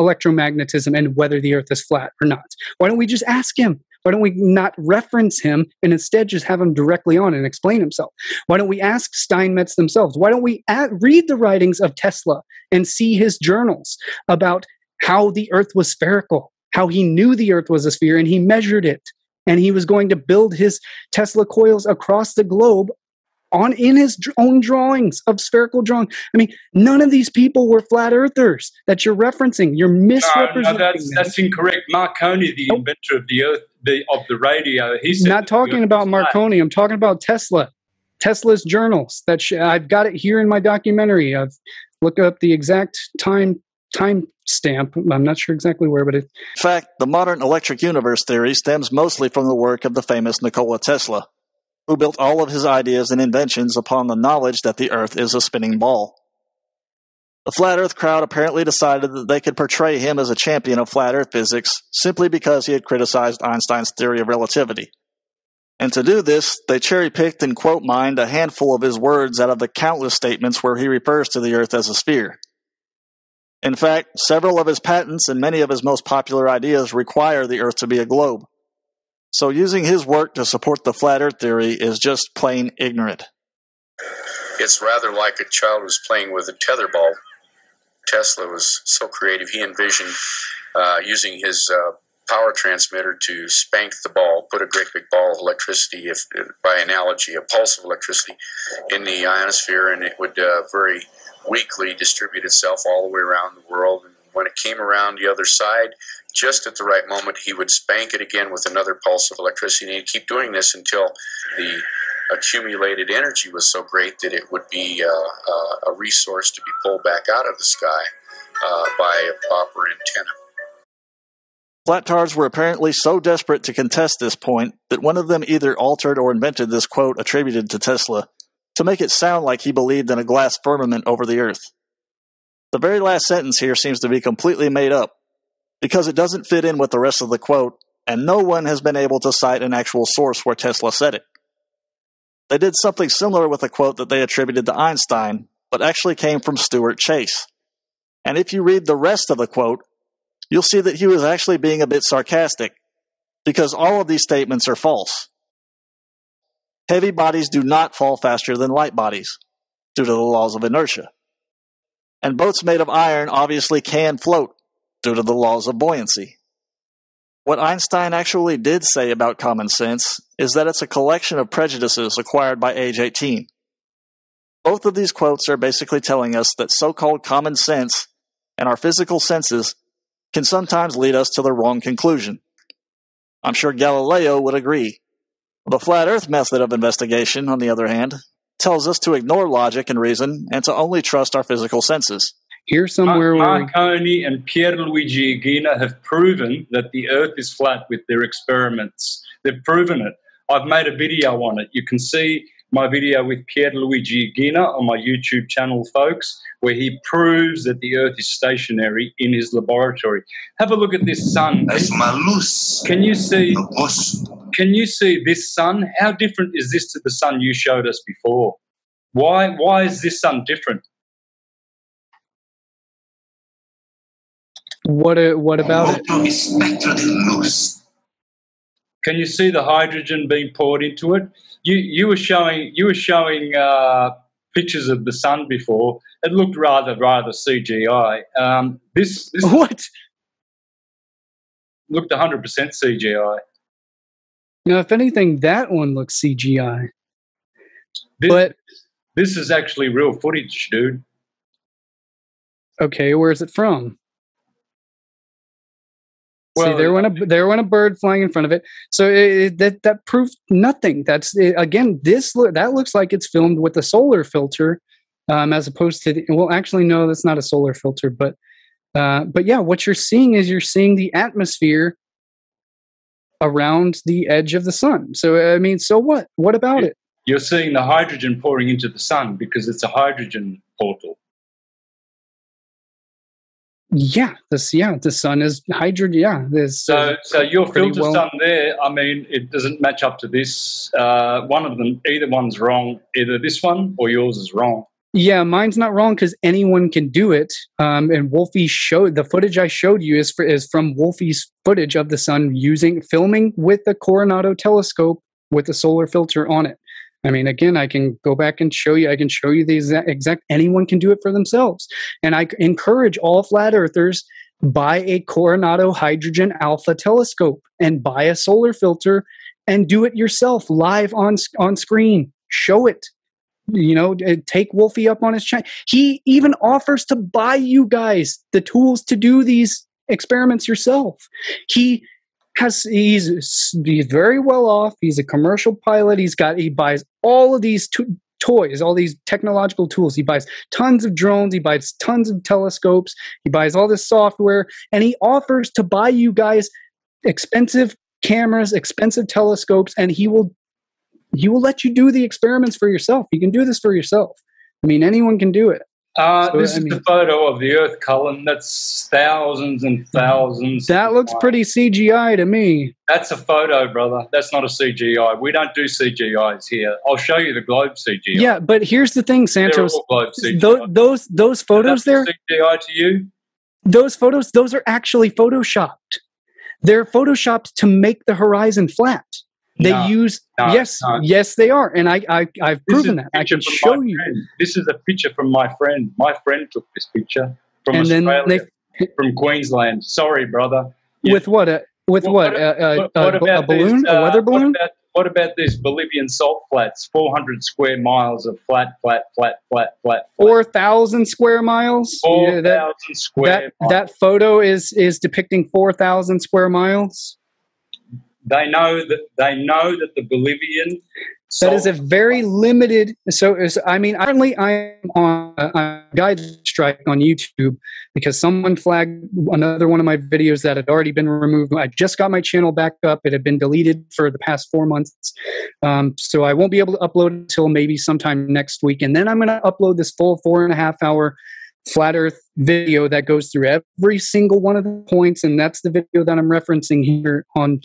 electromagnetism and whether the earth is flat or not. Why don't we just ask him? Why don't we not reference him and instead just have him directly on and explain himself? Why don't we ask Steinmetz themselves? Why don't we read the writings of Tesla and see his journals about how the earth was spherical, how he knew the earth was a sphere and he measured it, and he was going to build his Tesla coils across the globe in his own drawings of spherical drawing. I mean, none of these people were flat earthers that you're referencing. You're misrepresenting. No, that's incorrect. Marconi, the inventor of the earth, of the radio, he said. Not talking about Marconi. I'm talking about Tesla. Tesla's journals. I've got it here in my documentary. I've looked up the exact time stamp. I'm not sure exactly where, but in fact, the modern electric universe theory stems mostly from the work of the famous Nikola Tesla, who built all of his ideas and inventions upon the knowledge that the Earth is a spinning ball. The Flat Earth crowd apparently decided that they could portray him as a champion of Flat Earth physics simply because he had criticized Einstein's theory of relativity. And to do this, they cherry-picked and quote-mined a handful of his words out of the countless statements where he refers to the Earth as a sphere. In fact, several of his patents and many of his most popular ideas require the Earth to be a globe. So using his work to support the Flat Earth theory is just plain ignorant. It's rather like a child who's playing with a tetherball. Tesla was so creative, he envisioned using his power transmitter to spank the ball, put a great big ball of electricity, by analogy, a pulse of electricity in the ionosphere, and it would very weakly distribute itself all the way around the world. And when it came around the other side, just at the right moment, he would spank it again with another pulse of electricity, and he'd keep doing this until the accumulated energy was so great that it would be a resource to be pulled back out of the sky by a proper antenna. Flat-tards were apparently so desperate to contest this point that one of them either altered or invented this quote attributed to Tesla to make it sound like he believed in a glass firmament over the Earth. The very last sentence here seems to be completely made up, because it doesn't fit in with the rest of the quote, and no one has been able to cite an actual source where Tesla said it. They did something similar with a quote that they attributed to Einstein, but actually came from Stuart Chase. And if you read the rest of the quote, you'll see that he was actually being a bit sarcastic, because all of these statements are false. Heavy bodies do not fall faster than light bodies, due to the laws of inertia. And boats made of iron obviously can float, due to the laws of buoyancy. What Einstein actually did say about common sense is that it's a collection of prejudices acquired by age 18. Both of these quotes are basically telling us that so-called common sense and our physical senses can sometimes lead us to the wrong conclusion. I'm sure Galileo would agree. The flat earth method of investigation, on the other hand, tells us to ignore logic and reason and to only trust our physical senses. Here's somewhere where Marconi and Pierluigi Gina have proven that the Earth is flat with their experiments. They've proven it. I've made a video on it. You can see my video with Pierluigi Gina on my YouTube channel, folks, where he proves that the Earth is stationary in his laboratory. Have a look at this sun. Can you see? Can you see this sun? How different is this to the sun you showed us before? Why is this sun different? What about it? Can you see the hydrogen being poured into it? You were showing pictures of the sun before. It looked rather CGI. This what looked 100% CGI. Now, if anything, that one looks CGI. This is actually real footage, dude. Okay, where is it from? Well, see, there went a bird flying in front of it. So that proved nothing. That's again, that looks like it's filmed with a solar filter, as opposed to well, actually, no, that's not a solar filter. But yeah, what you're seeing is the atmosphere around the edge of the sun. So I mean, so what? What about it? You're seeing the hydrogen pouring into the sun because it's a hydrogen portal. Yeah, the sun is hydrogen. Yeah, so your filter sun there. I mean, it doesn't match up to this. One of them, either one's wrong. Either this one or yours is wrong. Yeah, mine's not wrong because anyone can do it. And Wolfie showed the footage I showed you is from Wolfie's footage of the sun filming with the Coronado telescope with a solar filter on it. I mean, again, I can go back and show you. I can show you the exact. Anyone can do it for themselves. And I encourage all flat earthers, buy a Coronado Hydrogen Alpha telescope and buy a solar filter and do it yourself live on screen. Show it. You know, take Wolfie up on his channel. He even offers to buy you guys the tools to do these experiments yourself. He's very well off. He's a commercial pilot. He buys all of these toys, all these technological tools. He buys tons of drones. He buys tons of telescopes. He buys all this software, and he offers to buy you guys expensive cameras, expensive telescopes, and he will let you do the experiments for yourself. You can do this for yourself. I mean, anyone can do it. This is the photo of the Earth, Cullen. That's thousands and thousands. That looks pretty CGI to me. That's a photo, brother. That's not a CGI. We don't do CGIs here. I'll show you the globe CGI. Yeah, but here's the thing, Santos. Globe CGI. Those photos there. CGI to you? Those photos, those are actually photoshopped. They're photoshopped to make the horizon flat. Yes, they are, and I've proven that. I can show you. This is a picture from my friend. My friend took this picture from Australia, from Queensland. Sorry, brother. With what? A balloon? A weather balloon? What about these Bolivian salt flats? 400 square miles of flat. 4,000 square miles. 4,000 square. That photo is depicting 4,000 square miles. They know that the Bolivian. That is a very limited. Currently I'm on a guide strike on YouTube because someone flagged another one of my videos that had already been removed. I just got my channel back up. It had been deleted for the past 4 months. So I won't be able to upload it until maybe sometime next week. And then I'm going to upload this full 4.5 hour flat earth video that goes through every single one of the points, and that's the video that I'm referencing here on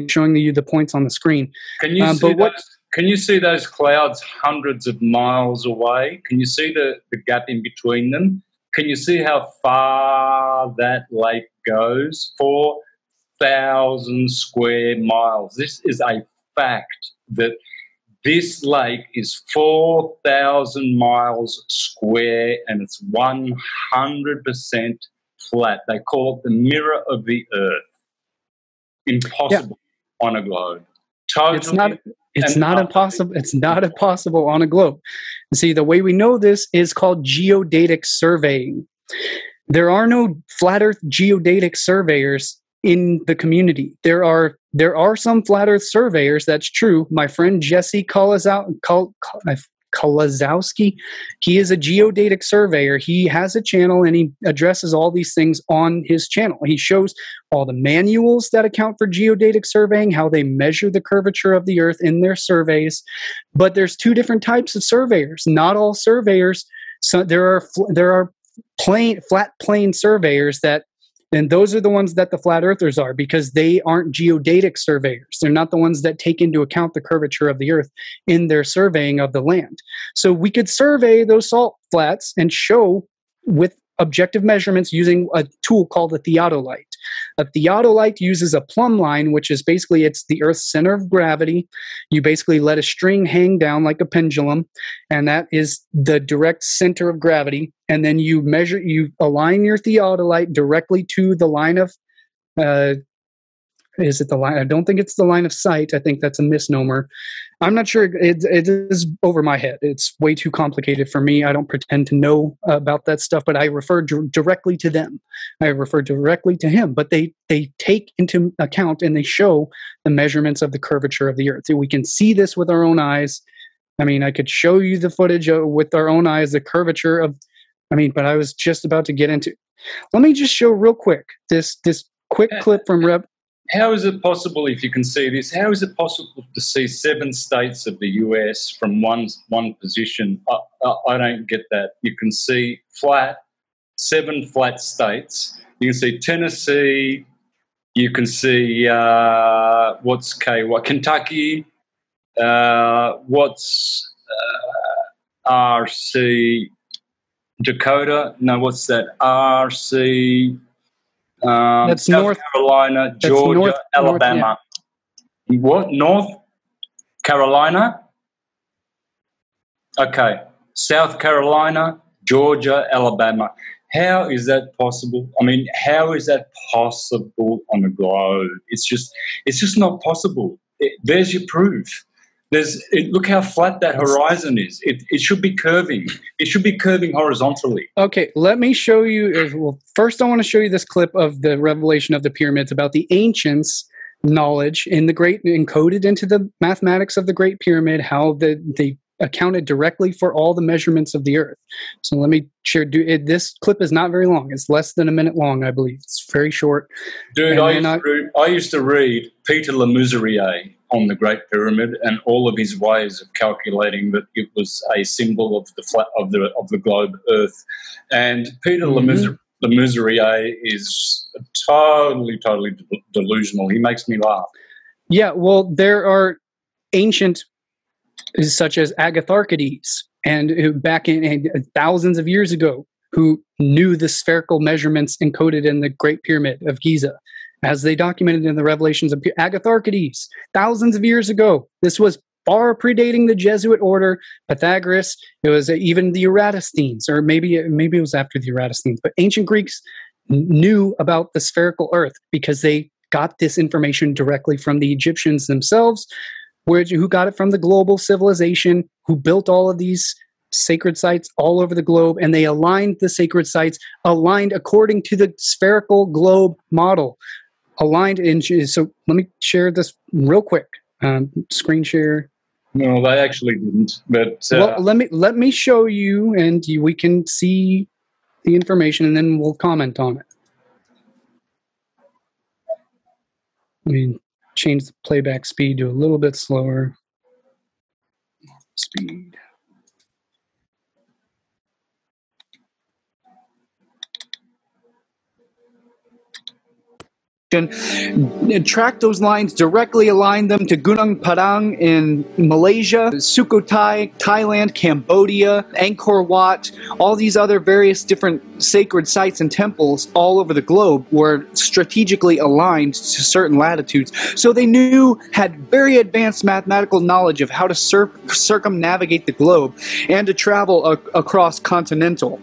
showing you the points on the screen. Can you see those clouds hundreds of miles away? Can you see the gap in between them? Can you see how far that lake goes? 4,000 square miles. This is a fact that this lake is 4,000 miles square and it's 100% flat. They call it the mirror of the Earth. Impossible on a globe. Totally. It's not impossible. It's not impossible on a globe. See, the way we know this is called geodatic surveying. There are no flat Earth geodatic surveyors in the community. There are some flat Earth surveyors. That's true. My friend Jesse Kolazowski, he is a geodatic surveyor. He has a channel and he addresses all these things on his channel. He shows all the manuals that account for geodatic surveying, how they measure the curvature of the Earth in their surveys. But there's two different types of surveyors. Not all surveyors. So there are flat plane surveyors and those are the ones that the flat earthers are, because they aren't geodatic surveyors. They're not the ones that take into account the curvature of the Earth in their surveying of the land. So we could survey those salt flats and show with objective measurements using a tool called a theodolite. A theodolite uses a plumb line, which is basically, it's the Earth's center of gravity. You basically let a string hang down like a pendulum, and that is the direct center of gravity. And then you align your theodolite directly to the line of Is it the line? I don't think it's the line of sight. I think that's a misnomer. I'm not sure. It is over my head. It's way too complicated for me. I don't pretend to know about that stuff, but I refer directly to them. I refer directly to him. But they take into account and they show the measurements of the curvature of the Earth. So we can see this with our own eyes. I mean, I could show you the footage with our own eyes, the curvature of. I mean, but I was just about to get into. Let me just show real quick this quick clip from Rep. How is it possible, if you can see this, how is it possible to see 7 states of the US from one position? I don't get that. You can see 7 flat states. You can see Tennessee. You can see Kentucky. RC Dakota? No, what's that? RC. That's South North Carolina, Georgia, Alabama. What? North Carolina? Okay. South Carolina, Georgia, Alabama. How is that possible? I mean, how is that possible on the globe? It's just not possible. There's your proof. Look how flat that horizon is. It should be curving. It should be curving horizontally. Okay, let me show you. Well, first, I want to show you this clip of the revelation of the pyramids about the ancients' knowledge in the great, encoded into the mathematics of the Great Pyramid, how they accounted directly for all the measurements of the Earth. So let me share. This clip is not very long. It's less than a minute long, I believe. It's very short. Dude, I used to read Peter Le Mesurier on the Great Pyramid and all of his ways of calculating that it was a symbol of the globe Earth. And Peter Le Mesurier is totally delusional. He makes me laugh. Yeah, well, there are ancient, such as Agatharchides, and who back in thousands of years ago, who knew the spherical measurements encoded in the Great Pyramid of Giza, as they documented in the Revelations of Agatharchides, thousands of years ago. This was far predating the Jesuit order, Pythagoras. It was even the Eratosthenes, or maybe it was after the Eratosthenes. But ancient Greeks knew about the spherical Earth because they got this information directly from the Egyptians themselves, who got it from the global civilization, who built all of these sacred sites all over the globe, and they aligned the sacred sites, aligned according to the spherical globe model. So let me share this real quick. Screen share. No, they actually didn't. But well, let me show you, and we can see the information, and then we'll comment on it. Let me change the playback speed to a little bit slower. Speed. And track those lines, directly align them to Gunung Padang in Malaysia, Sukhothai, Thailand, Cambodia, Angkor Wat, all these other various different sacred sites and temples all over the globe were strategically aligned to certain latitudes. So they had very advanced mathematical knowledge of how to circumnavigate the globe and to travel across continental.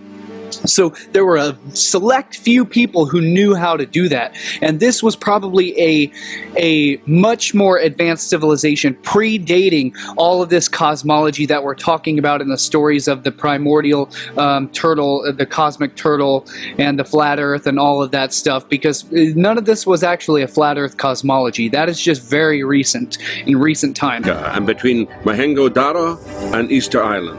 So there were a select few people who knew how to do that. And this was probably a much more advanced civilization, predating all of this cosmology that we're talking about in the stories of the primordial turtle, the cosmic turtle, and the flat earth and all of that stuff, because none of this was actually a flat earth cosmology. That is just very recent, in recent time. And between Mohenjo Daro and Easter Island.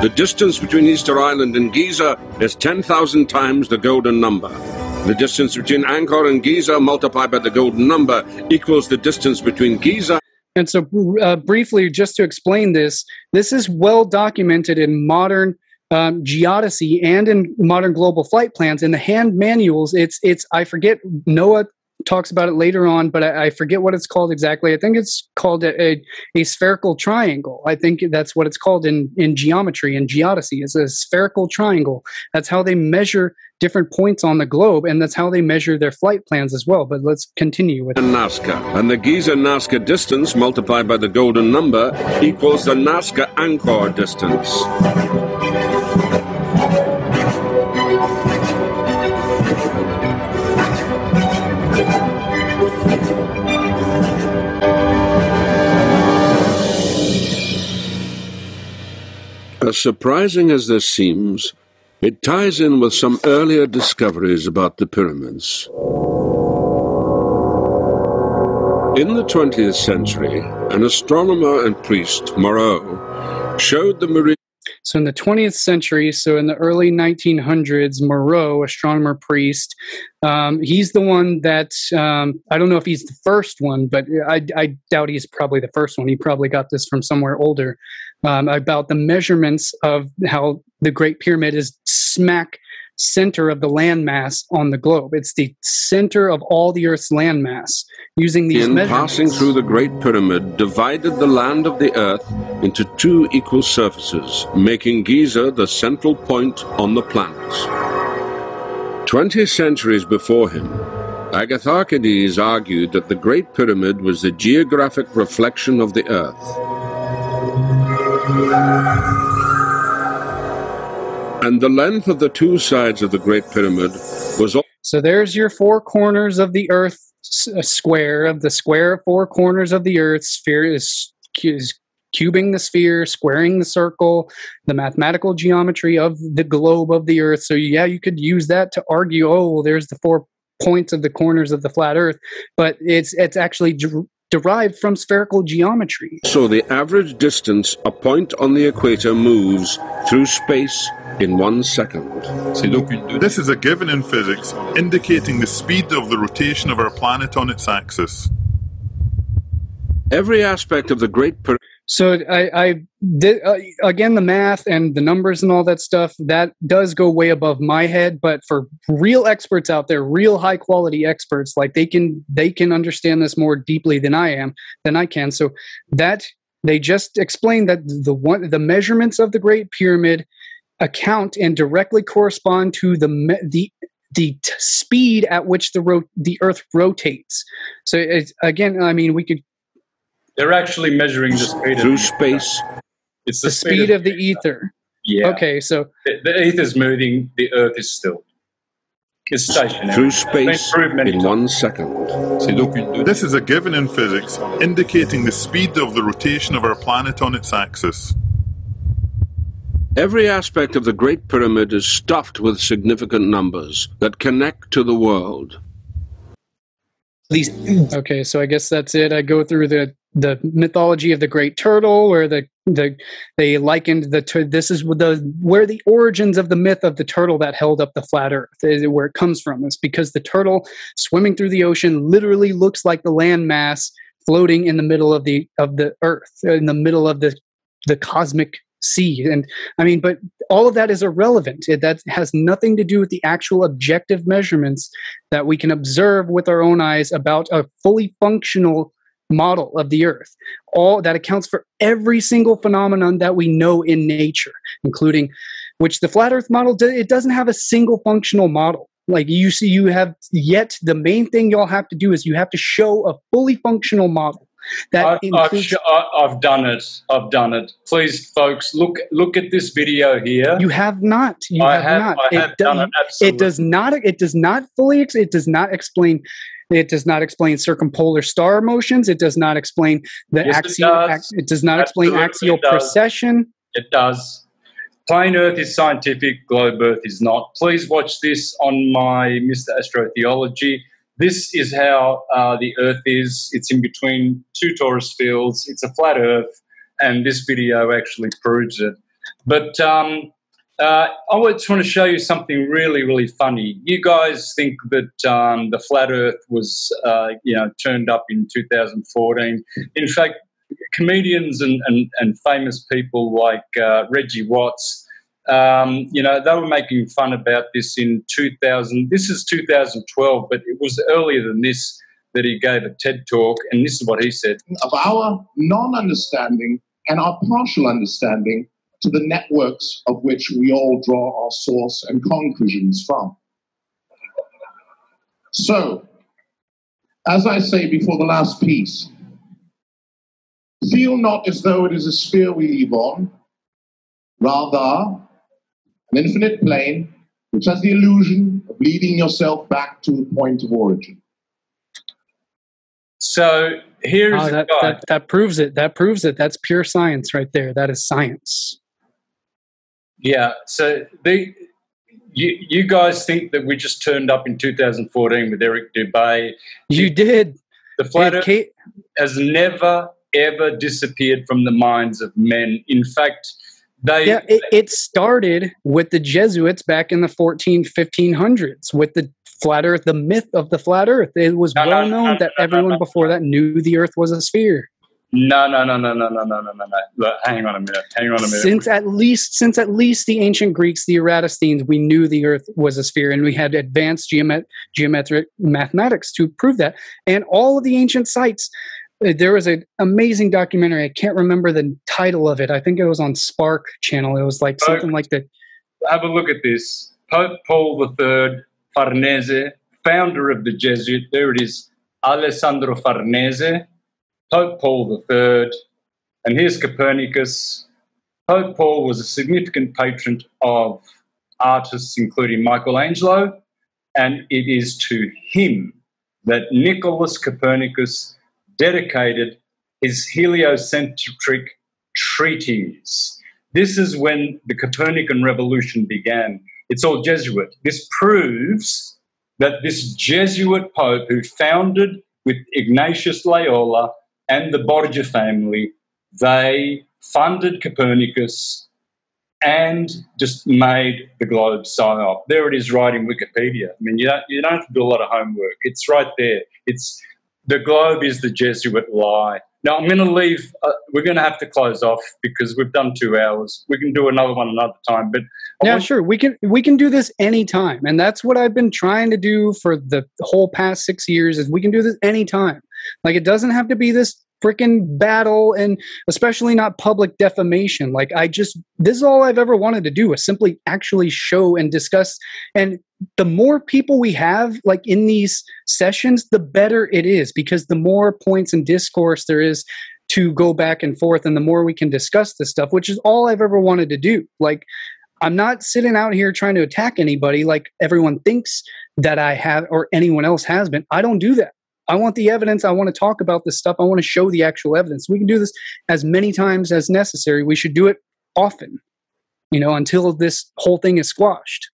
The distance between Easter Island and Giza is 10,000 times the golden number. The distance between Angkor and Giza multiplied by the golden number equals the distance between Giza. And so briefly, just to explain this is well documented in modern geodesy and in modern global flight plans. In the hand manuals, it's I forget, Noah talks about it later on, but I forget what it's called exactly. I think it's called a spherical triangle. I think that's what it's called in geometry and geodesy. It's a spherical triangle. That's how they measure different points on the globe, and that's how they measure their flight plans as well. But let's continue with Nazca. And the Giza-Nazca distance multiplied by the golden number equals the Nazca-Angkor distance. As surprising as this seems, it ties in with some earlier discoveries about the pyramids. In the 20th century, an astronomer and priest, Moreau, showed the meridian. So in the 20th century, so in the early 1900s, Moreau, astronomer priest, he's the one that, I don't know if he's the first one, but I doubt he's probably the first one. He probably got this from somewhere older, about the measurements of how the Great Pyramid is smack center of the landmass on the globe. It's the center of all the Earth's landmass. Using these measurements, passing through the Great Pyramid, divided the land of the Earth into two equal surfaces, making Giza the central point on the planet. 20 centuries before him, Agatharchides argued that the Great Pyramid was the geographic reflection of the Earth. And the length of the two sides of the Great Pyramid was... So there's your four corners of the Earth square. Of the square, four corners of the Earth. Sphere is cubing the sphere, squaring the circle, the mathematical geometry of the globe of the Earth. So yeah, you could use that to argue, oh, well, there's the 4 points of the corners of the flat Earth. But it's actually derived from spherical geometry. So the average distance a point on the equator moves through space in 1 second. This is a given in physics, indicating the speed of the rotation of our planet on its axis. Every aspect of the Great Pyramid... So I did, again, the math and the numbers and all that stuff, that does go way above my head. But for real experts out there, real high quality experts, like they can understand this more deeply than I can. So that they just explained that the measurements of the Great Pyramid account and directly correspond to the speed at which the Earth rotates. So it's, again, I mean, we could. They're actually measuring the speed through space. It's the speed of the ether. Yeah. Okay, so the ether is moving. The Earth is still. It's stationary. Through space in 1 second. This is a given in physics, indicating the speed of the rotation of our planet on its axis. Every aspect of the Great Pyramid is stuffed with significant numbers that connect to the world. Okay, so I guess that's it. I go through the mythology of the Great Turtle, where they likened this is where the origins of the myth of the turtle that held up the flat Earth, where it comes from. It's because the turtle swimming through the ocean literally looks like the landmass floating in the middle of the Earth, in the middle of the cosmic sea. And I mean, but all of that is irrelevant. That has nothing to do with the actual objective measurements that we can observe with our own eyes about a fully functional model of the Earth. All that accounts for every single phenomenon that we know in nature, including which the flat Earth model, it doesn't have a single functional model. Like you see, you have yet the main thing y'all have to do is you have to show a fully functional model. That I've done it. I've done it. Please, folks, look at this video here. You have not. I have done it. Absolutely. It does not fully. It does not explain. It does not explain circumpolar star motions. It does not explain the axial. It does not explain axial precession. It does. Plain Earth is scientific. Globe Earth is not. Please watch this on my Mr. Astrotheology. This is how the Earth is. It's in between two torus fields. It's a flat Earth, and this video actually proves it. But I just want to show you something really, really funny. You guys think that the flat Earth was, turned up in 2014. In fact, comedians and famous people like Reggie Watts, they were making fun about this in 2000. This is 2012, but it was earlier than this that he gave a TED talk, and this is what he said. Of our non-understanding and our partial understanding to the networks of which we all draw our source and conclusions from. So, as I say before the last piece, feel not as though it is a sphere we live on, rather an infinite plane which has the illusion of leading yourself back to the point of origin. So here's that proves it. That proves it. That's pure science right there. That is science. Yeah. So you guys think that we just turned up in 2014 with Eric Dubay? You did. The flat Earth has never ever disappeared from the minds of men. In fact, it started with the Jesuits back in the 1500s with the flat Earth, the myth of the flat Earth. It was well known that everyone before that knew the Earth was a sphere. No. Look, hang on a minute. Since at least the ancient Greeks, the Eratosthenes, we knew the Earth was a sphere, and we had advanced geometric mathematics to prove that. And all of the ancient sites, there was an amazing documentary. I can't remember the title of it. I think it was on Spark Channel. It was like something like that. Have a look at this. Pope Paul III Farnese, founder of the Jesuit. There it is. Alessandro Farnese. Pope Paul III, and here's Copernicus. Pope Paul was a significant patron of artists including Michelangelo, and it is to him that Nicholas Copernicus dedicated his heliocentric treatise. This is when the Copernican revolution began. It's all Jesuit. This proves that this Jesuit Pope who founded with Ignatius Loyola and the Borgia family, they funded Copernicus and just made the globe psyop. There it is right in Wikipedia. I mean, you don't have to do a lot of homework. It's right there. The globe is the Jesuit lie. Now, I'm going to leave. We're going to have to close off because we've done 2 hours. We can do another one another time. But sure, we can do this anytime, and that's what I've been trying to do for the whole past 6 years. Is we can do this anytime. Like, it doesn't have to be this freaking battle, and especially not public defamation. Like, this is all I've ever wanted to do, is simply actually show and discuss. And the more people we have like in these sessions, the better it is, because the more points and discourse there is to go back and forth, and the more we can discuss this stuff, which is all I've ever wanted to do. Like, I'm not sitting out here trying to attack anybody like everyone thinks that I have or anyone else has been. I don't do that. I want the evidence. I want to talk about this stuff. I want to show the actual evidence. We can do this as many times as necessary. We should do it often, until this whole thing is squashed.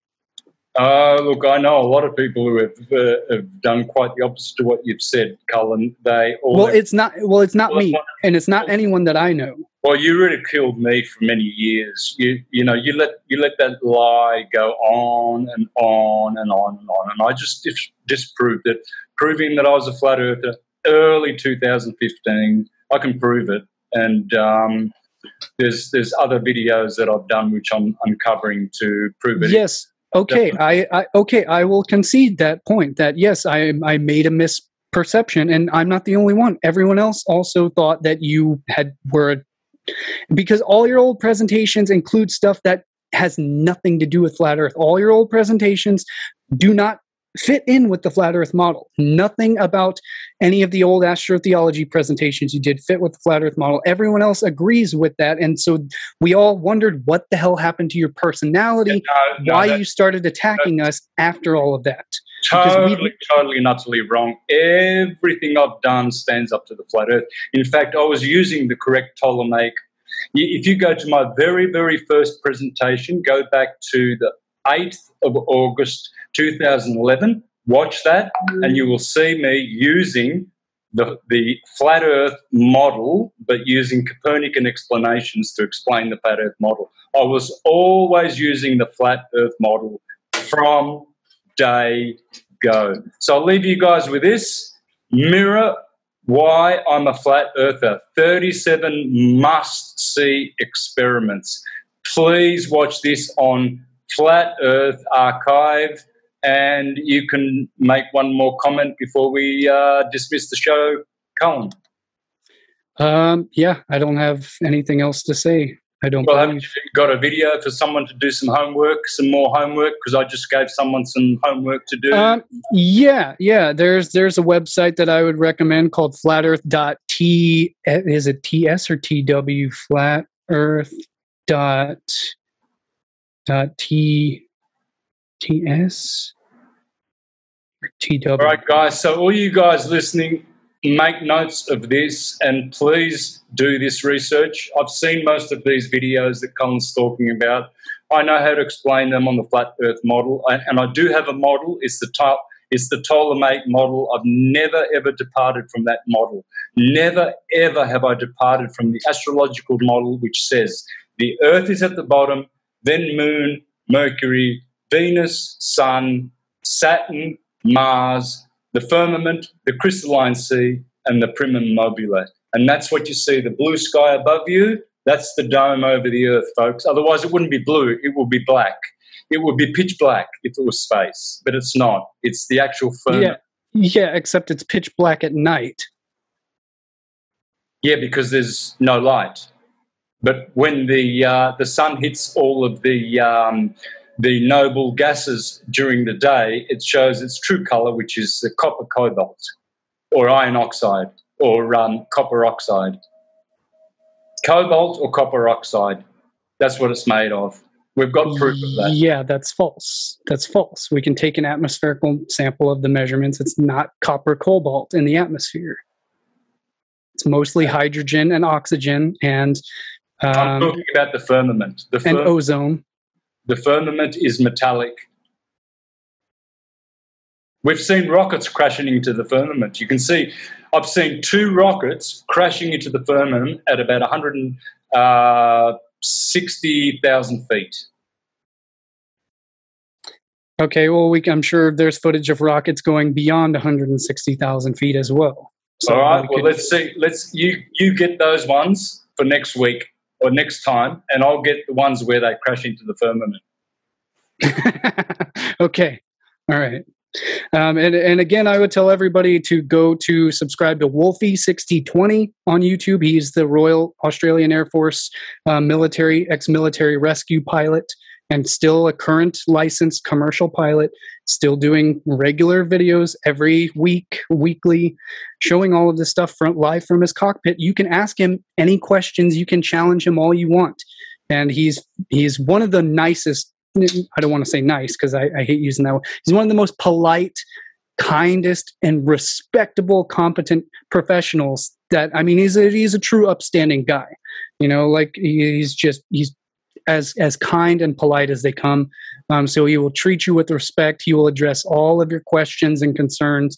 Look, I know a lot of people who have done quite the opposite to what you've said, Cullen. It's not me, and it's not anyone that I know. Well, you ridiculed me for many years. You let that lie go on and on and on and on, and I just disproved it, proving that I was a flat earther early 2015. I can prove it, and there's other videos that I've done which I'm uncovering to prove it. Yes. Okay. I will concede that point. That yes, I made a misperception, and I'm not the only one. Everyone else also thought that you were. Because all your old presentations include stuff that has nothing to do with flat Earth. All your old presentations do not fit in with the flat Earth model. Nothing about any of the old astrotheology presentations you did fit with the flat Earth model. Everyone else agrees with that. And so we all wondered what the hell happened to your personality, why you started attacking us after all of that. Totally and utterly wrong. Everything I've done stands up to the flat Earth. In fact, I was using the correct Ptolemaic. If you go to my very, very first presentation, go back to the 8th of August 2011, watch that, and you will see me using the flat Earth model, but using Copernican explanations to explain the flat Earth model. I was always using the flat Earth model from day go. So I'll leave you guys with this. Mirror why I'm a flat earther. 37 must-see experiments. Please watch this on Flat Earth Archive, and you can make one more comment before we dismiss the show. Cullen. Yeah, I don't have anything else to say. I don't. Well, have you got a video for someone to do some more homework? Because I just gave someone some homework to do. Yeah. There's a website that I would recommend called flatearth.t. Is it TS or TW? Flatearth. TS or TW. All right, guys. So all you guys listening, make notes of this and please do this research. I've seen most of these videos that Cullen's talking about. I know how to explain them on the flat Earth model, and I do have a model. It's the Ptolemaic model. I've never ever departed from that model. Never ever have I departed from the astrological model, which says the Earth is at the bottom, then Moon, Mercury, Venus, Sun, Saturn, Mars, the firmament, the crystalline sea, and the primum mobile. And that's what you see, the blue sky above you. That's the dome over the Earth, folks. Otherwise, it wouldn't be blue. It would be black. It would be pitch black if it was space, but it's not. It's the actual firmament. Yeah, except it's pitch black at night. Yeah, because there's no light. But when the sun hits all of the noble gases during the day, it shows its true color, which is the copper cobalt, or iron oxide, or copper oxide. Cobalt or copper oxide. That's what it's made of. We've got proof of that. Yeah, that's false. That's false. We can take an atmospherical sample of the measurements. It's not copper cobalt in the atmosphere. It's mostly hydrogen and oxygen and I'm talking about the firmament. And ozone. The firmament is metallic. We've seen rockets crashing into the firmament. You can see, I've seen 2 rockets crashing into the firmament at about 160,000 feet. Okay, well, I'm sure there's footage of rockets going beyond 160,000 feet as well. So all right, well, let's see. You get those ones for next week or next time, and I'll get the ones where they crash into the firmament. Okay, all right. And again, I would tell everybody to go to subscribe to Wolfie 6020 on YouTube. He's the Royal Australian Air Force ex-military rescue pilot, and still a current licensed commercial pilot, still doing regular videos every weekly, showing all of this stuff live from his cockpit. You can ask him any questions. You can challenge him all you want. And he's one of the nicest, I don't want to say nice because I hate using that word. He's one of the most polite, kindest, and respectable, competent professionals that, I mean, he's a true upstanding guy. You know, like he's as kind and polite as they come. So he will treat you with respect. He will address all of your questions and concerns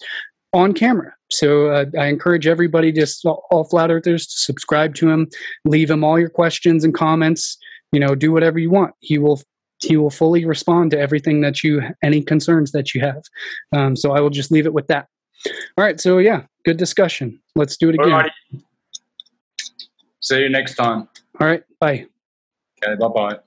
on camera. So I encourage everybody, just all flat earthers, to subscribe to him, leave him all your questions and comments, you know, do whatever you want. He will fully respond to everything any concerns that you have. So I will just leave it with that. All right. So yeah, good discussion. Let's do it again. Alrighty. See you next time. All right. Bye. Okay. Bye-bye.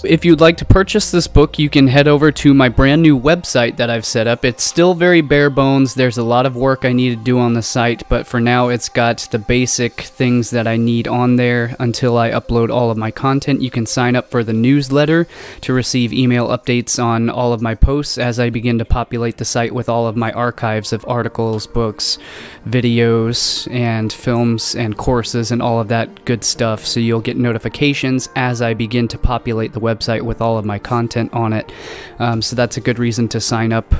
If you'd like to purchase this book, you can head over to my brand new website that I've set up. It's still very bare bones. There's a lot of work I need to do on the site, but for now it's got the basic things that I need on there until I upload all of my content. You can sign up for the newsletter to receive email updates on all of my posts as I begin to populate the site with all of my archives of articles, books, videos, and films and courses and all of that good stuff. So you'll get notifications as I begin to populate the website with all of my content on it. So that's a good reason to sign up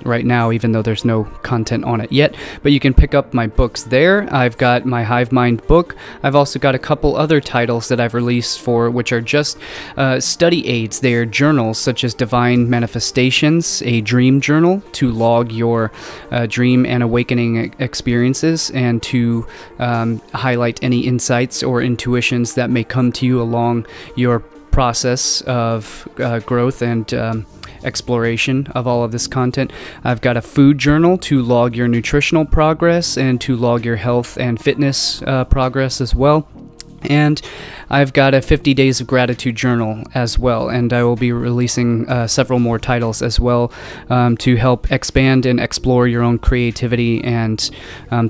right now, even though there's no content on it yet. But you can pick up my books there. I've got my Hive Mind book. I've also got a couple other titles that I've released which are just study aids. They are journals such as Divine Manifestations, a dream journal to log your dream and awakening experiences and to highlight any insights or intuitions that may come to you along your process of growth and exploration of all of this content. I've got a food journal to log your nutritional progress and to log your health and fitness progress as well. And I've got a 50 Days of Gratitude journal as well, and I will be releasing several more titles as well to help expand and explore your own creativity and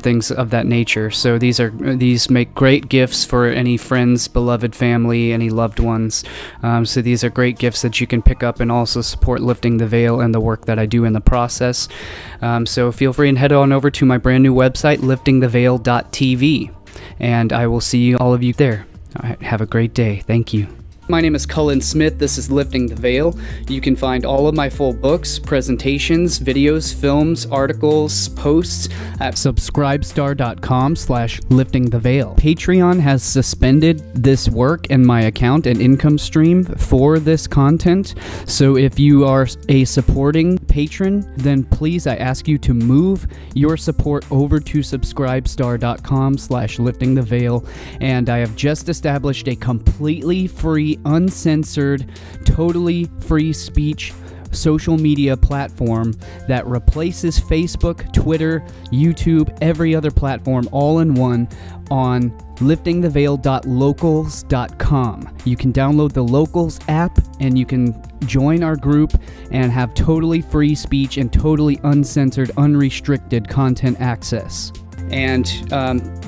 things of that nature. So these make great gifts for any friends, beloved family, any loved ones. So these are great gifts that you can pick up and also support Lifting the Veil and the work that I do in the process. So feel free and head on over to my brand new website, liftingtheveil.tv. And I will see all of you there. All right, have a great day. Thank you. My name is Cullen Smith. This is Lifting the Veil. You can find all of my full books, presentations, videos, films, articles, posts at subscribestar.com/liftingtheveil. Patreon has suspended this work and my account and income stream for this content. So if you are a supporting patron, then please, I ask you to move your support over to subscribestar.com/liftingtheveil. And I have just established a completely free, uncensored, totally free speech social media platform that replaces Facebook, Twitter, YouTube, every other platform all in one on liftingtheveil.locals.com. You can download the Locals app and you can join our group and have totally free speech and totally uncensored, unrestricted content access. And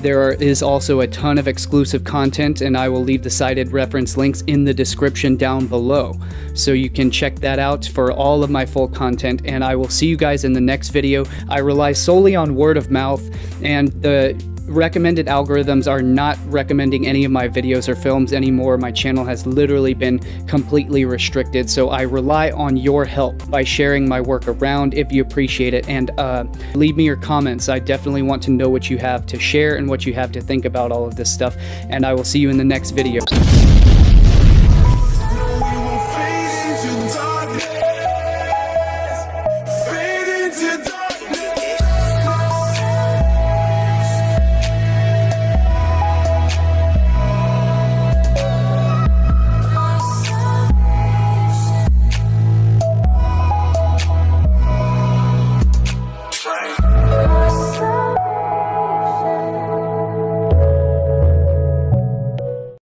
there is also a ton of exclusive content, and I will leave the cited reference links in the description down below. So you can check that out for all of my full content, and I will see you guys in the next video. I rely solely on word of mouth, and the recommended algorithms are not recommending any of my videos or films anymore. My channel has literally been completely restricted, so I rely on your help by sharing my work around if you appreciate it, and leave me your comments. I definitely want to know what you have to share and what you have to think about all of this stuff, and I will see you in the next video.